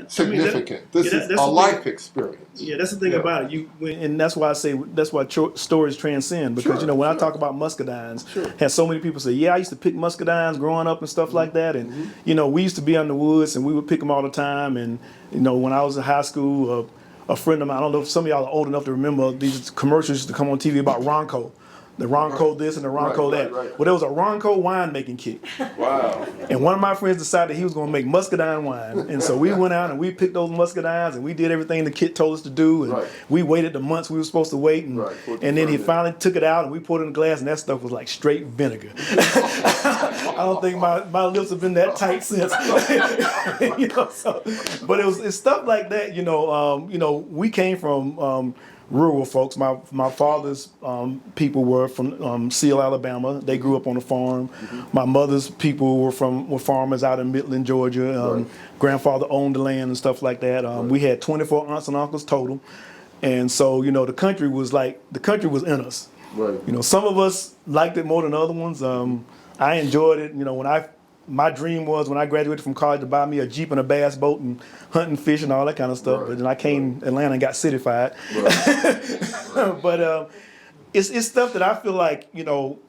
significant. This is a life experience. Yeah, that's the thing about it. And that's why I say that's why stories transcend. Because when I talk about muscadines, had so many people say, "Yeah, I used to pick muscadines growing up and stuff like that." And we used to be in the woods and we would pick them all the time. And when I was in high school, a friend of mine, I don't know if some of y'all are old enough to remember these commercials used to come on TV about Ronco. The Ronco this and the Ronco that. Right. Well, there was a Ronco winemaking kit. Wow. And one of my friends decided he was going to make muscadine wine. And so we went out and we picked those muscadines and we did everything the kit told us to do. And we waited the months we were supposed to wait. And, and then he finally took it out and we poured it in a glass and that stuff was like straight vinegar. I don't think my lips have been that tight since. But it's stuff like that, we came from rural folks. My father's people were from Seal, Alabama. They grew up on a farm. Mm-hmm. My mother's people were farmers out in Midland, Georgia. Grandfather owned the land and stuff like that. We had 24 aunts and uncles total, and so the country was in us. Right. Some of us liked it more than other ones. I enjoyed it. My dream was when I graduated from college to buy me a Jeep and a bass boat and hunt and fish and all that kind of stuff. But then I came to Atlanta and got cityfied. But it's stuff that I feel like, I don't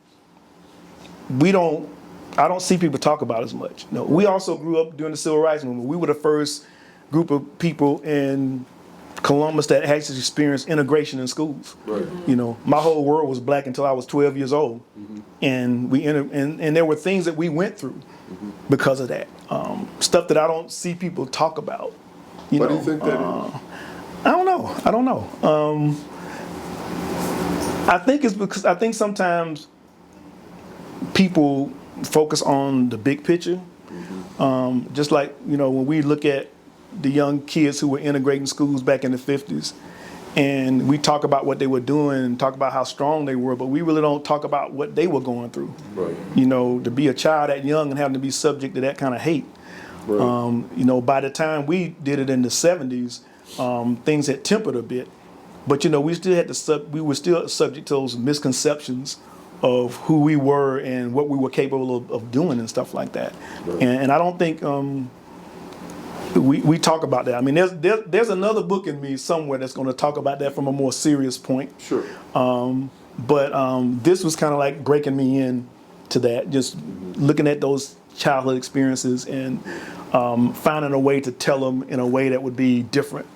see people talk about as much. We also grew up during the Civil Rights Movement. We were the first group of people in Columbus that actually experienced integration in schools. Right. My whole world was black until I was 12 years old. Mm-hmm. And and there were things that we went through because of that. Stuff that I don't see people talk about. What do you think that is? I don't know. I think it's because I think sometimes people focus on the big picture. Mm-hmm. Just like, when we look at the young kids who were integrating schools back in the 50s, and we talk about what they were doing and talk about how strong they were, but we really don't talk about what they were going through. Right. To be a child that young and having to be subject to that kind of hate. Right. You know, by the time we did it in the 70s, things had tempered a bit. But you know, we still had we were still subject to those misconceptions of who we were and what we were capable of doing and stuff like that. Right. And I don't think we talk about that. I mean, there's another book in me somewhere that's going to talk about that from a more serious point. Sure. But this was kind of like breaking me in to that, just looking at those childhood experiences and finding a way to tell them in a way that would be different.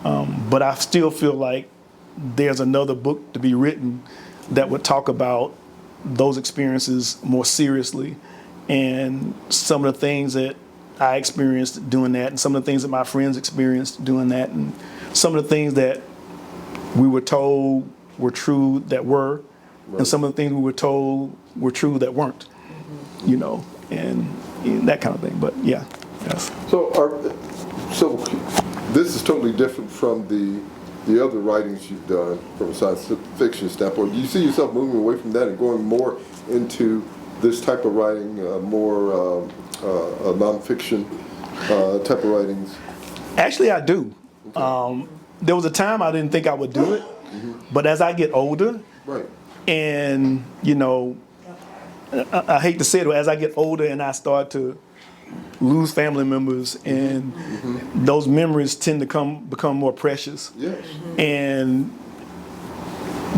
But I still feel like there's another book to be written that would talk about those experiences more seriously and some of the things that I experienced doing that and some of the things that my friends experienced doing that and some of the things that we were told were true that were, and some of the things we were told were true that weren't, you know, and that kind of thing. But yeah, yes. So this is totally different from the other writings you've done from a science fiction standpoint. Do you see yourself moving away from that and going more into this type of writing, more nonfiction type of writings? Actually, I do. Okay. There was a time I didn't think I would do it, but as I get older, Right. and you know, I hate to say it, but as I get older and I start to lose family members, and those memories tend to become more precious. Yes. And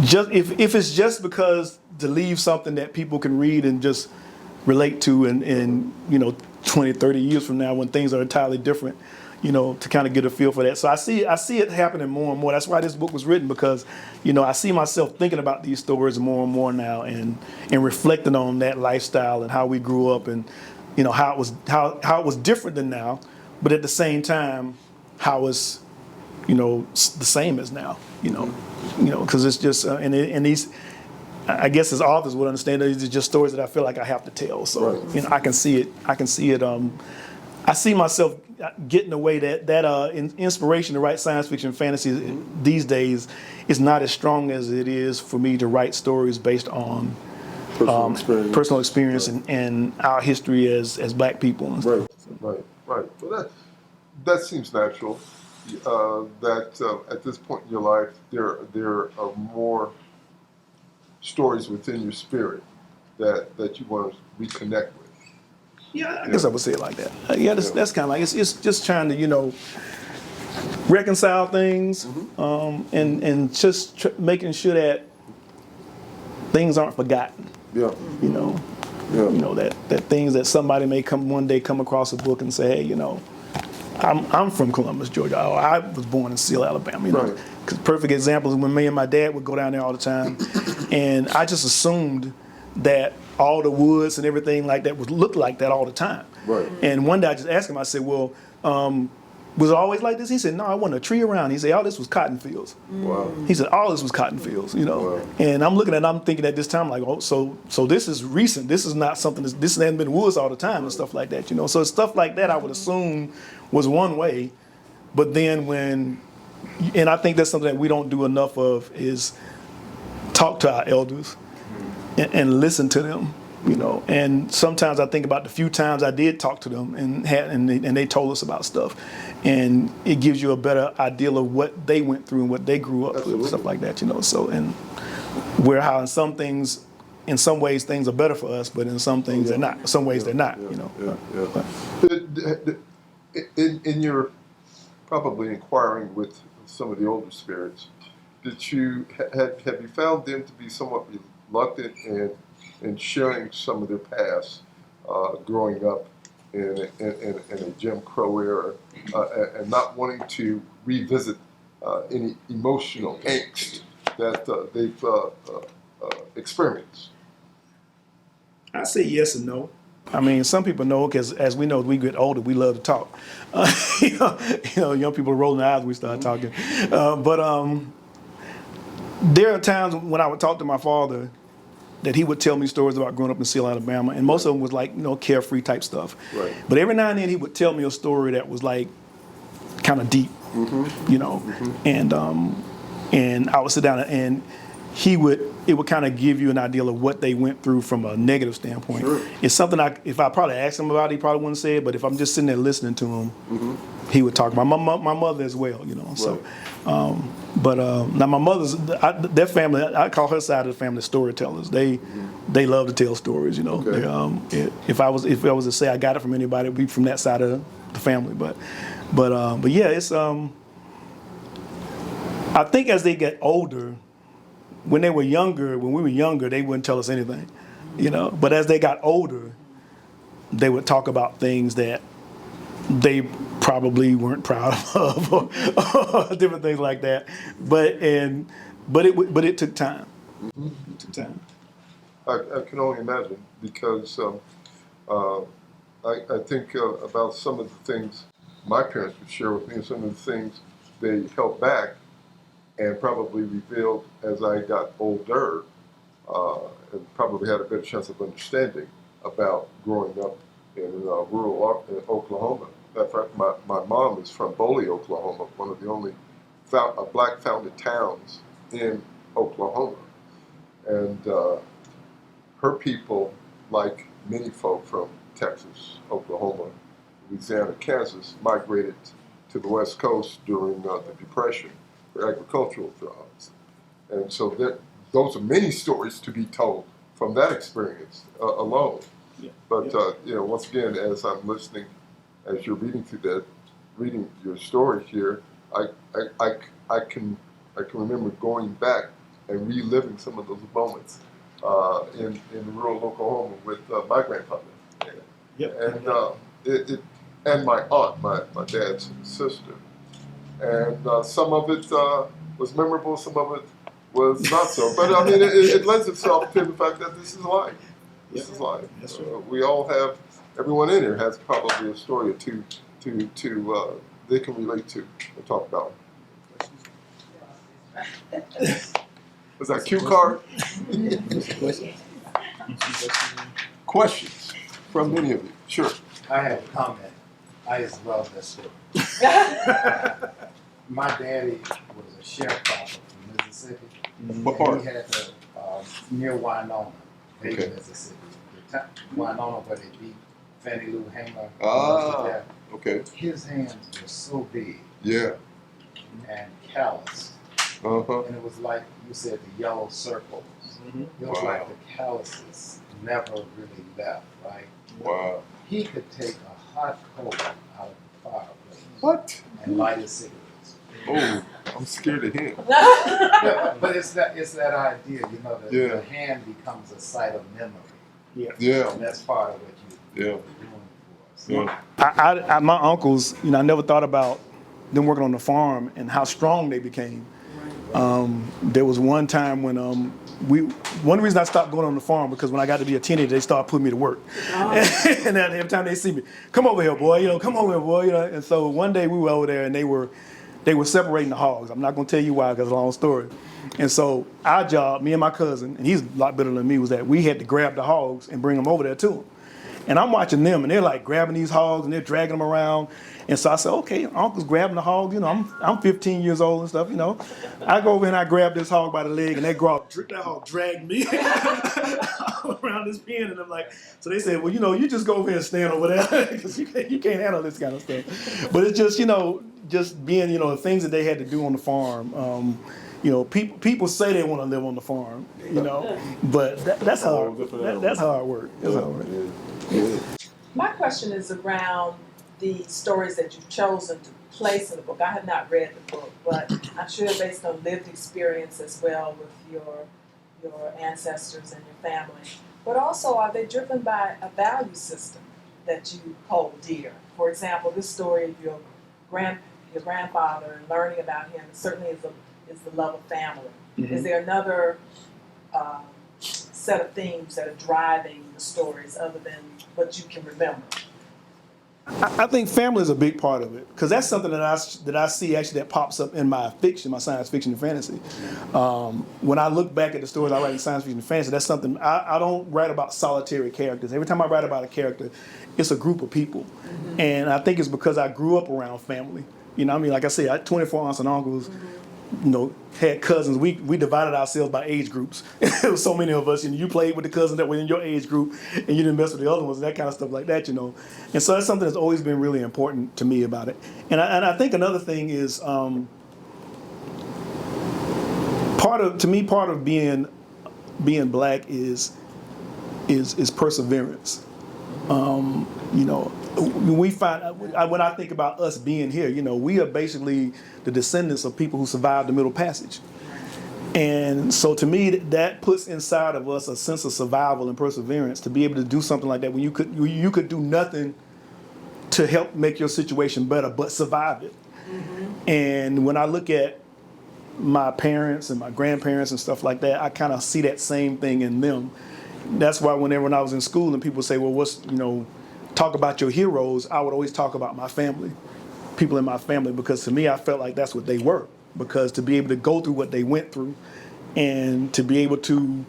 just if it's just because to leave something that people can read and just relate to, and you know, 20, 30 years from now when things are entirely different, you know, to kind of get a feel for that. So I see it happening more and more. That's why this book was written, because, you know, I see myself thinking about these stories more and more now, and reflecting on that lifestyle and how we grew up, and you know, how it was different than now, but at the same time how it's, you know, the same as now, you know, because it's just and these, I guess as authors would understand, these are just stories that I feel like I have to tell. So Right. you know, I can see it. I see myself getting away that inspiration to write science fiction, fantasy these days is not as strong as it is for me to write stories based on personal experience and our history as Black people. And stuff. Right. Well, that seems natural. That at this point in your life, there are more stories within your spirit that you want to reconnect with. Yeah, I guess I would say it like that. That's kind of like it's just trying to, you know, reconcile things, and just making sure that things aren't forgotten. Yeah. You know, Yeah. you know that things that somebody may one day come across a book and say, hey, you know, I'm from Columbus, Georgia. Oh, I was born in Seal, Alabama. You know, Right. because perfect example is when me and my dad would go down there all the time, and I just assumed that all the woods and everything like that would look like that all the time. Right. And one day I just asked him, I said, well, was it always like this? He said, no, I wasn't a tree around. He said, all this was cotton fields. Wow. He said, all this was cotton fields, you know. Wow. And I'm looking at it, I'm thinking at this time, like, oh, so this is recent. This is not something, this hasn't been woods all the time and stuff like that, you know. So stuff like that I would assume was one way. But then and I think that's something that we don't do enough of, is talk to our elders and listen to them, you know. And sometimes I think about the few times I did talk to them and they told us about stuff, and it gives you a better idea of what they went through and what they grew up with and stuff like that, you know. So, and how in some ways things are better for us, but in some things they're not. Some ways they're not, you know. In your probably inquiring with some of the older spirits, have you found them to be somewhat reluctant in sharing some of their past, growing up in a Jim Crow era, and not wanting to revisit any emotional angst that they've experienced? I say yes and no. I mean, some people know, because as we know, as we get older, we love to talk. You know, young people are rolling their eyes when we start talking. But there are times when I would talk to my father that he would tell me stories about growing up in Seal, Alabama, and most of them was like, you know, carefree type stuff. Right. But every now and then he would tell me a story that was like kind of deep, you know, and I would sit down and it would kind of give you an idea of what they went through from a negative standpoint. Sure. It's something if I probably asked him about it, he probably wouldn't say it, but if I'm just sitting there listening to him, he would talk about my mother as well, So, now my mother's their family. I call her side of the family storytellers. They love to tell stories. Okay. If I was to say I got it from anybody, it'd be from that side of the family. But yeah, it's I think as they get older, when we were younger, they wouldn't tell us anything, But as they got older, they would talk about things that they probably weren't proud of, or different things like that. But it took time. It took time. I can only imagine because I think about some of the things my parents would share with me and some of the things they held back and probably revealed as I got older and probably had a better chance of understanding about growing up in rural Oklahoma. In fact, my mom is from Boley, Oklahoma, one of the only black-founded towns in Oklahoma. And her people, like many folk from Texas, Oklahoma, Louisiana, Kansas, migrated to the West Coast during the Depression for agricultural jobs. And so those are many stories to be told from that experience alone. Yeah. But once again, as I'm listening, as you're reading your story here, I can remember going back and reliving some of those moments in rural Oklahoma with my grandfather. And and my aunt, my dad's sister. And some of it was memorable, some of it was not so. But I mean, it lends itself to the fact that this is life. This is life. Yes, sir. We all have, everyone in here has probably a story or two they can relate to and talk about. Was that cue card? Questions from any of you? Sure. I have a comment. I just love this story. My daddy was a sharecropper from Mississippi. What part? He had to, near Winona, Okay. Mississippi. Winona, where they beat Fannie Lou Hamer. Ah, okay. His hands were so big Yeah. and calloused. Uh-huh. And it was like you said, the yellow circles. It was Wow. like the calluses never really left, right? Wow. He could take a hot coal out of the fireplace What? and light his cigarettes. Oh, I'm scared of him. Yeah, but it's that idea, that Yeah. the hand becomes a site of memory. Yeah. And that's part of what you're Yeah. doing for us. Yeah. My uncles, I never thought about them working on the farm and how strong they became. There was one time when one reason I stopped going on the farm because when I got to be a teenager, they started putting me to work. And then every time they see me, come over here, boy, come over here, boy, And so one day we were over there and they were separating the hogs. I'm not gonna tell you why because it's a long story. And so our job, me and my cousin, and he's a lot better than me, was that we had to grab the hogs and bring them over there to him. And I'm watching them, and they're like grabbing these hogs and they're dragging them around. And so I said, okay, Uncle's grabbing the hog. I'm 15 years old and stuff. I go over and I grab this hog by the leg, and that hog dragged me around this pen. And I'm like, so they said, well, you just go over here and stand over there because you can't handle this kind of stuff. But it's just, just being, the things that they had to do on the farm. People say they want to live on the farm, but that's how that's how it works. That's how it works. My question is around the stories that you've chosen to place in the book. I have not read the book, but I'm sure based on lived experience as well with your ancestors and your family. But also, are they driven by a value system that you hold dear? For example, this story of your grandfather and learning about him certainly is the love of family. Mm-hmm. Is there another set of themes that are driving the stories other than what you can remember? I think family is a big part of it because that's something that I see actually that pops up in my fiction, my science fiction and fantasy. When I look back at the stories I write in science fiction and fantasy, that's something I don't write about solitary characters. Every time I write about a character, it's a group of people, and I think it's because I grew up around family. Like I said, I had 24 aunts and uncles. had cousins. We divided ourselves by age groups. There was so many of us, and you played with the cousins that were in your age group, and you didn't mess with the other ones, and that kind of stuff like that. And so that's something that's always been really important to me about it. And I think another thing is part of being black is perseverance. When I think about us being here, we are basically the descendants of people who survived the Middle Passage. And so to me, that puts inside of us a sense of survival and perseverance to be able to do something like that when you could do nothing to help make your situation better but survive it. And when I look at my parents and my grandparents and stuff like that, I kind of see that same thing in them. That's why when I was in school and people say, well, talk about your heroes, I would always talk about my family, people in my family, because to me, I felt like that's what they were. Because to be able to go through what they went through and to be able to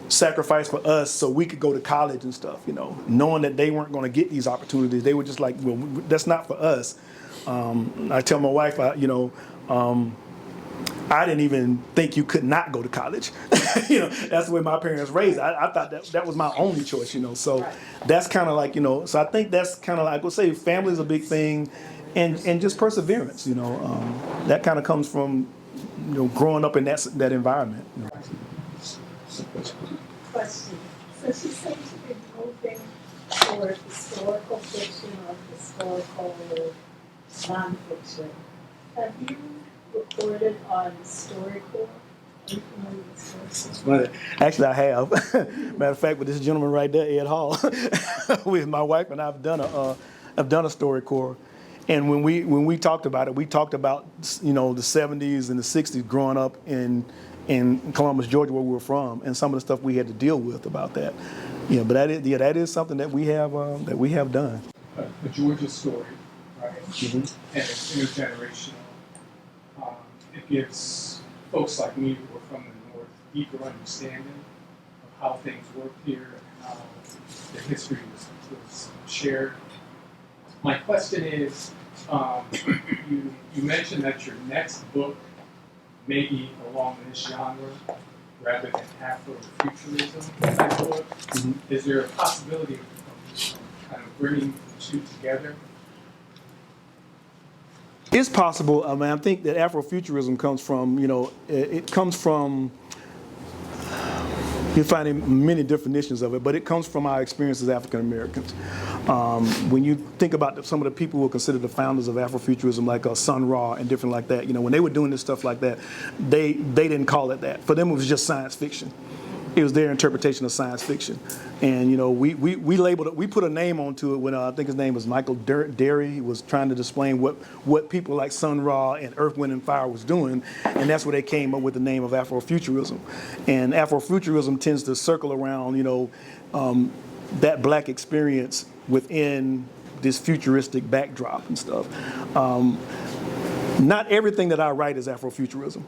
sacrifice for us so we could go to college and stuff, knowing that they weren't going to get these opportunities, they were just like, well, that's not for us. I tell my wife, I didn't even think you could not go to college. That's the way my parents raised. I thought that was my only choice, So that's kind of like, so I think that's kind of like, I would say family is a big thing, and just perseverance, that kind of comes from, growing up in that environment. Question. So you seem to be moving toward historical fiction or historical nonfiction. Have you recorded on StoryCorps? Are you familiar with StoryCorps? Actually, I have. Matter of fact, with this gentleman right there, Ed Hall, with my wife and I've done a StoryCorps. And when we talked about it, we talked about the 70s and the 60s growing up in Columbus, Georgia, where we were from, and some of the stuff we had to deal with about that. But that is something that we have done. A Georgia story, right? Mm-hmm. And it's intergenerational. It gives folks like me who are from the North deeper understanding of how things work here and how the history was shared. My question is, you mentioned that your next book may be along this genre rather than Afrofuturism type book. Mm-hmm. Is there a possibility of kind of bringing the two together? It's possible. I mean, I think that Afrofuturism comes from, it comes from, you're finding many definitions of it, but it comes from our experience as African Americans. When you think about some of the people who are considered the founders of Afrofuturism, like Sun Ra and different like that, when they were doing this stuff like that, they didn't call it that. For them, it was just science fiction. It was their interpretation of science fiction. And, we labeled it, we put a name onto it when I think his name was Michael Derry. He was trying to explain what people like Sun Ra and Earth, Wind, and Fire was doing. And that's where they came up with the name of Afrofuturism. And Afrofuturism tends to circle around, that black experience within this futuristic backdrop and stuff. Not everything that I write is Afrofuturism.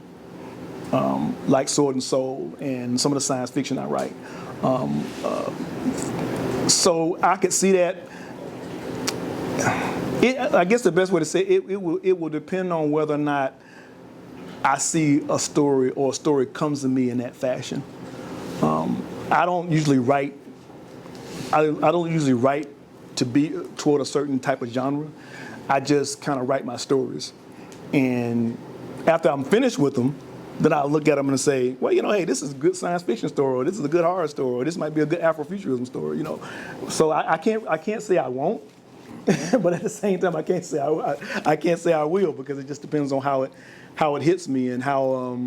Like Sword and Soul and some of the science fiction I write. So I could see that. I guess the best way to say it will depend on whether or not I see a story or a story comes to me in that fashion. I don't usually write. I don't usually write to be toward a certain type of genre. I just kind of write my stories, and after I'm finished with them, then I'll look at them and say, well, hey, this is a good science fiction story, or this is a good horror story, or this might be a good Afrofuturism story, So I can't say I won't, but at the same time, I can't say I will, because it just depends on how it hits me and how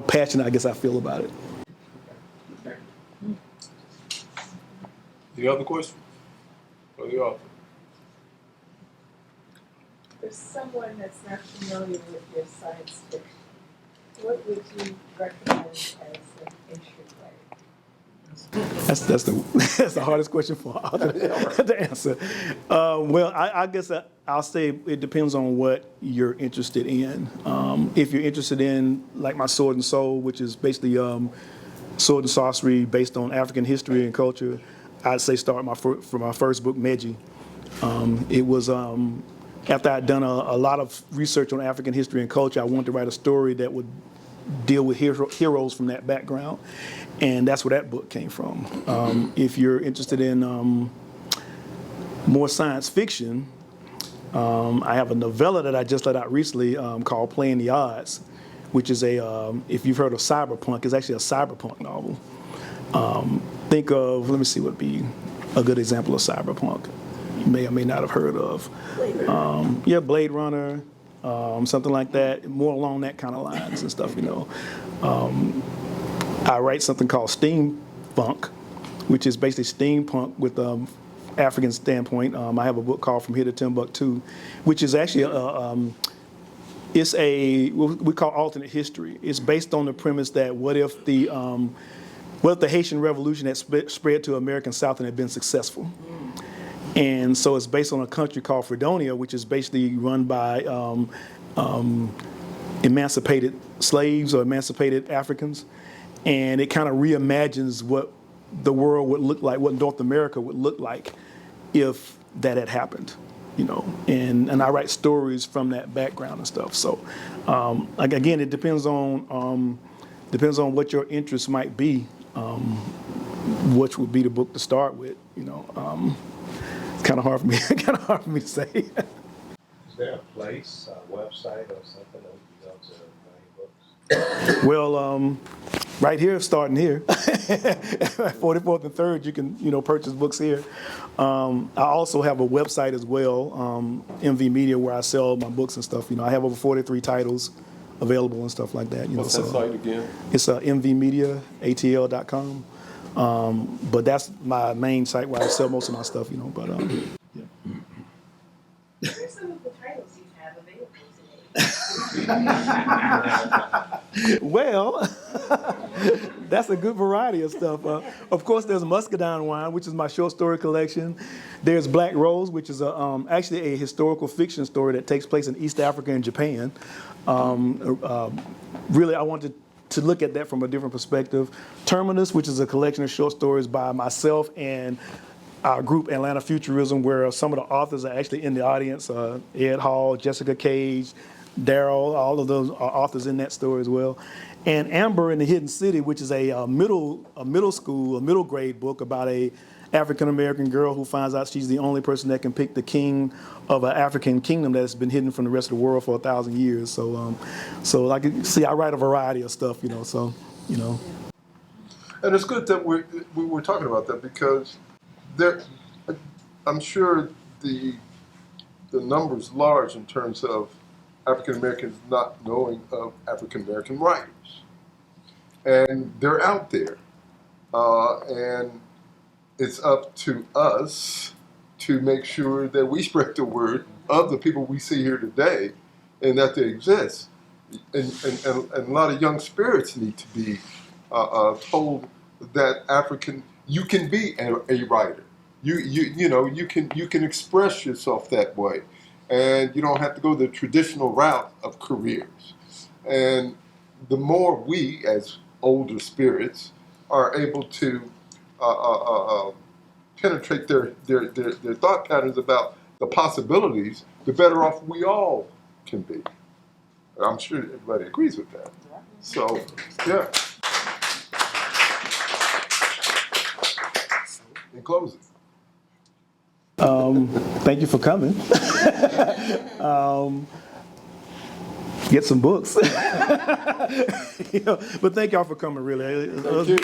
passionate I guess I feel about it. Any other questions? For the author? For someone that's not familiar with your science fiction, what would you recommend as an entryway? That's the hardest question for an author to answer. Well, I guess I'll say it depends on what you're interested in. If you're interested in, like, my Sword and Soul, which is basically sword and sorcery based on African history and culture, I'd say start from my first book, Meji. It was after I'd done a lot of research on African history and culture, I wanted to write a story that would deal with heroes from that background, and that's where that book came from. If you're interested in more science fiction, I have a novella that I just let out recently called Playing the Odds, which is if you've heard of cyberpunk, it's actually a cyberpunk novel. Think of, let me see what would be a good example of cyberpunk you may or may not have heard of. Blade Runner, something like that, more along that kind of lines and stuff, you know. I write something called steampunk, which is basically steampunk with African standpoint. I have a book called From Here to Timbuktu, which is actually it's what we call alternate history. It's based on the premise that what if the Haitian Revolution had spread to American South and had been successful? And so it's based on a country called Fredonia, which is basically run by emancipated slaves or emancipated Africans. And it kind of reimagines what the world would look like, what North America would look like if that had happened, you know. And I write stories from that background and stuff. So, again, it depends on what your interest might be, which would be the book to start with, you know. It's kind of hard for me to say. Is there a place, a website or something that we can go to buy books? Well, right here, starting here, 44th and 3rd, you can, you know, purchase books here. I also have a website as well, MV Media, where I sell my books and stuff. You know, I have over 43 titles available and stuff like that. You What's know, that so site again? it's mvmediaatl.com. But that's my main site where I sell most of my stuff. You know, but yeah. What are some of the titles you have available today? Well, that's a good variety of stuff. Of course, there's Muscadine Wine, which is my short story collection. There's Black Rose, which is actually a historical fiction story that takes place in East Africa and Japan. Really, I wanted to look at that from a different perspective. Terminus, which is a collection of short stories by myself and our group Atlanta Futurism, where some of the authors are actually in the audience. Ed Hall, Jessica Cage, Daryl, all of those are authors in that story as well. And Amber in the Hidden City, which is a middle grade book about a African-American girl who finds out she's the only person that can pick the king of an African kingdom that's been hidden from the rest of the world for 1,000 years. So, like you see, I write a variety of stuff, you know. So, you know. And it's good that we're talking about that, because I'm sure the number's large in terms of African Americans not knowing of African American writers, and they're out there, and it's up to us to make sure that we spread the word of the people we see here today, and that they exist. And a lot of young spirits need to be told that you can be a writer. You know, you can express yourself that way, and you don't have to go the traditional route of careers. And the more we, as older spirits, are able to penetrate their thought patterns about the possibilities, the better off we all can be. I'm sure everybody agrees with that. So, yeah. In closing. Thank you for coming. Get some books. You know, but thank y'all for coming, really. Thank you.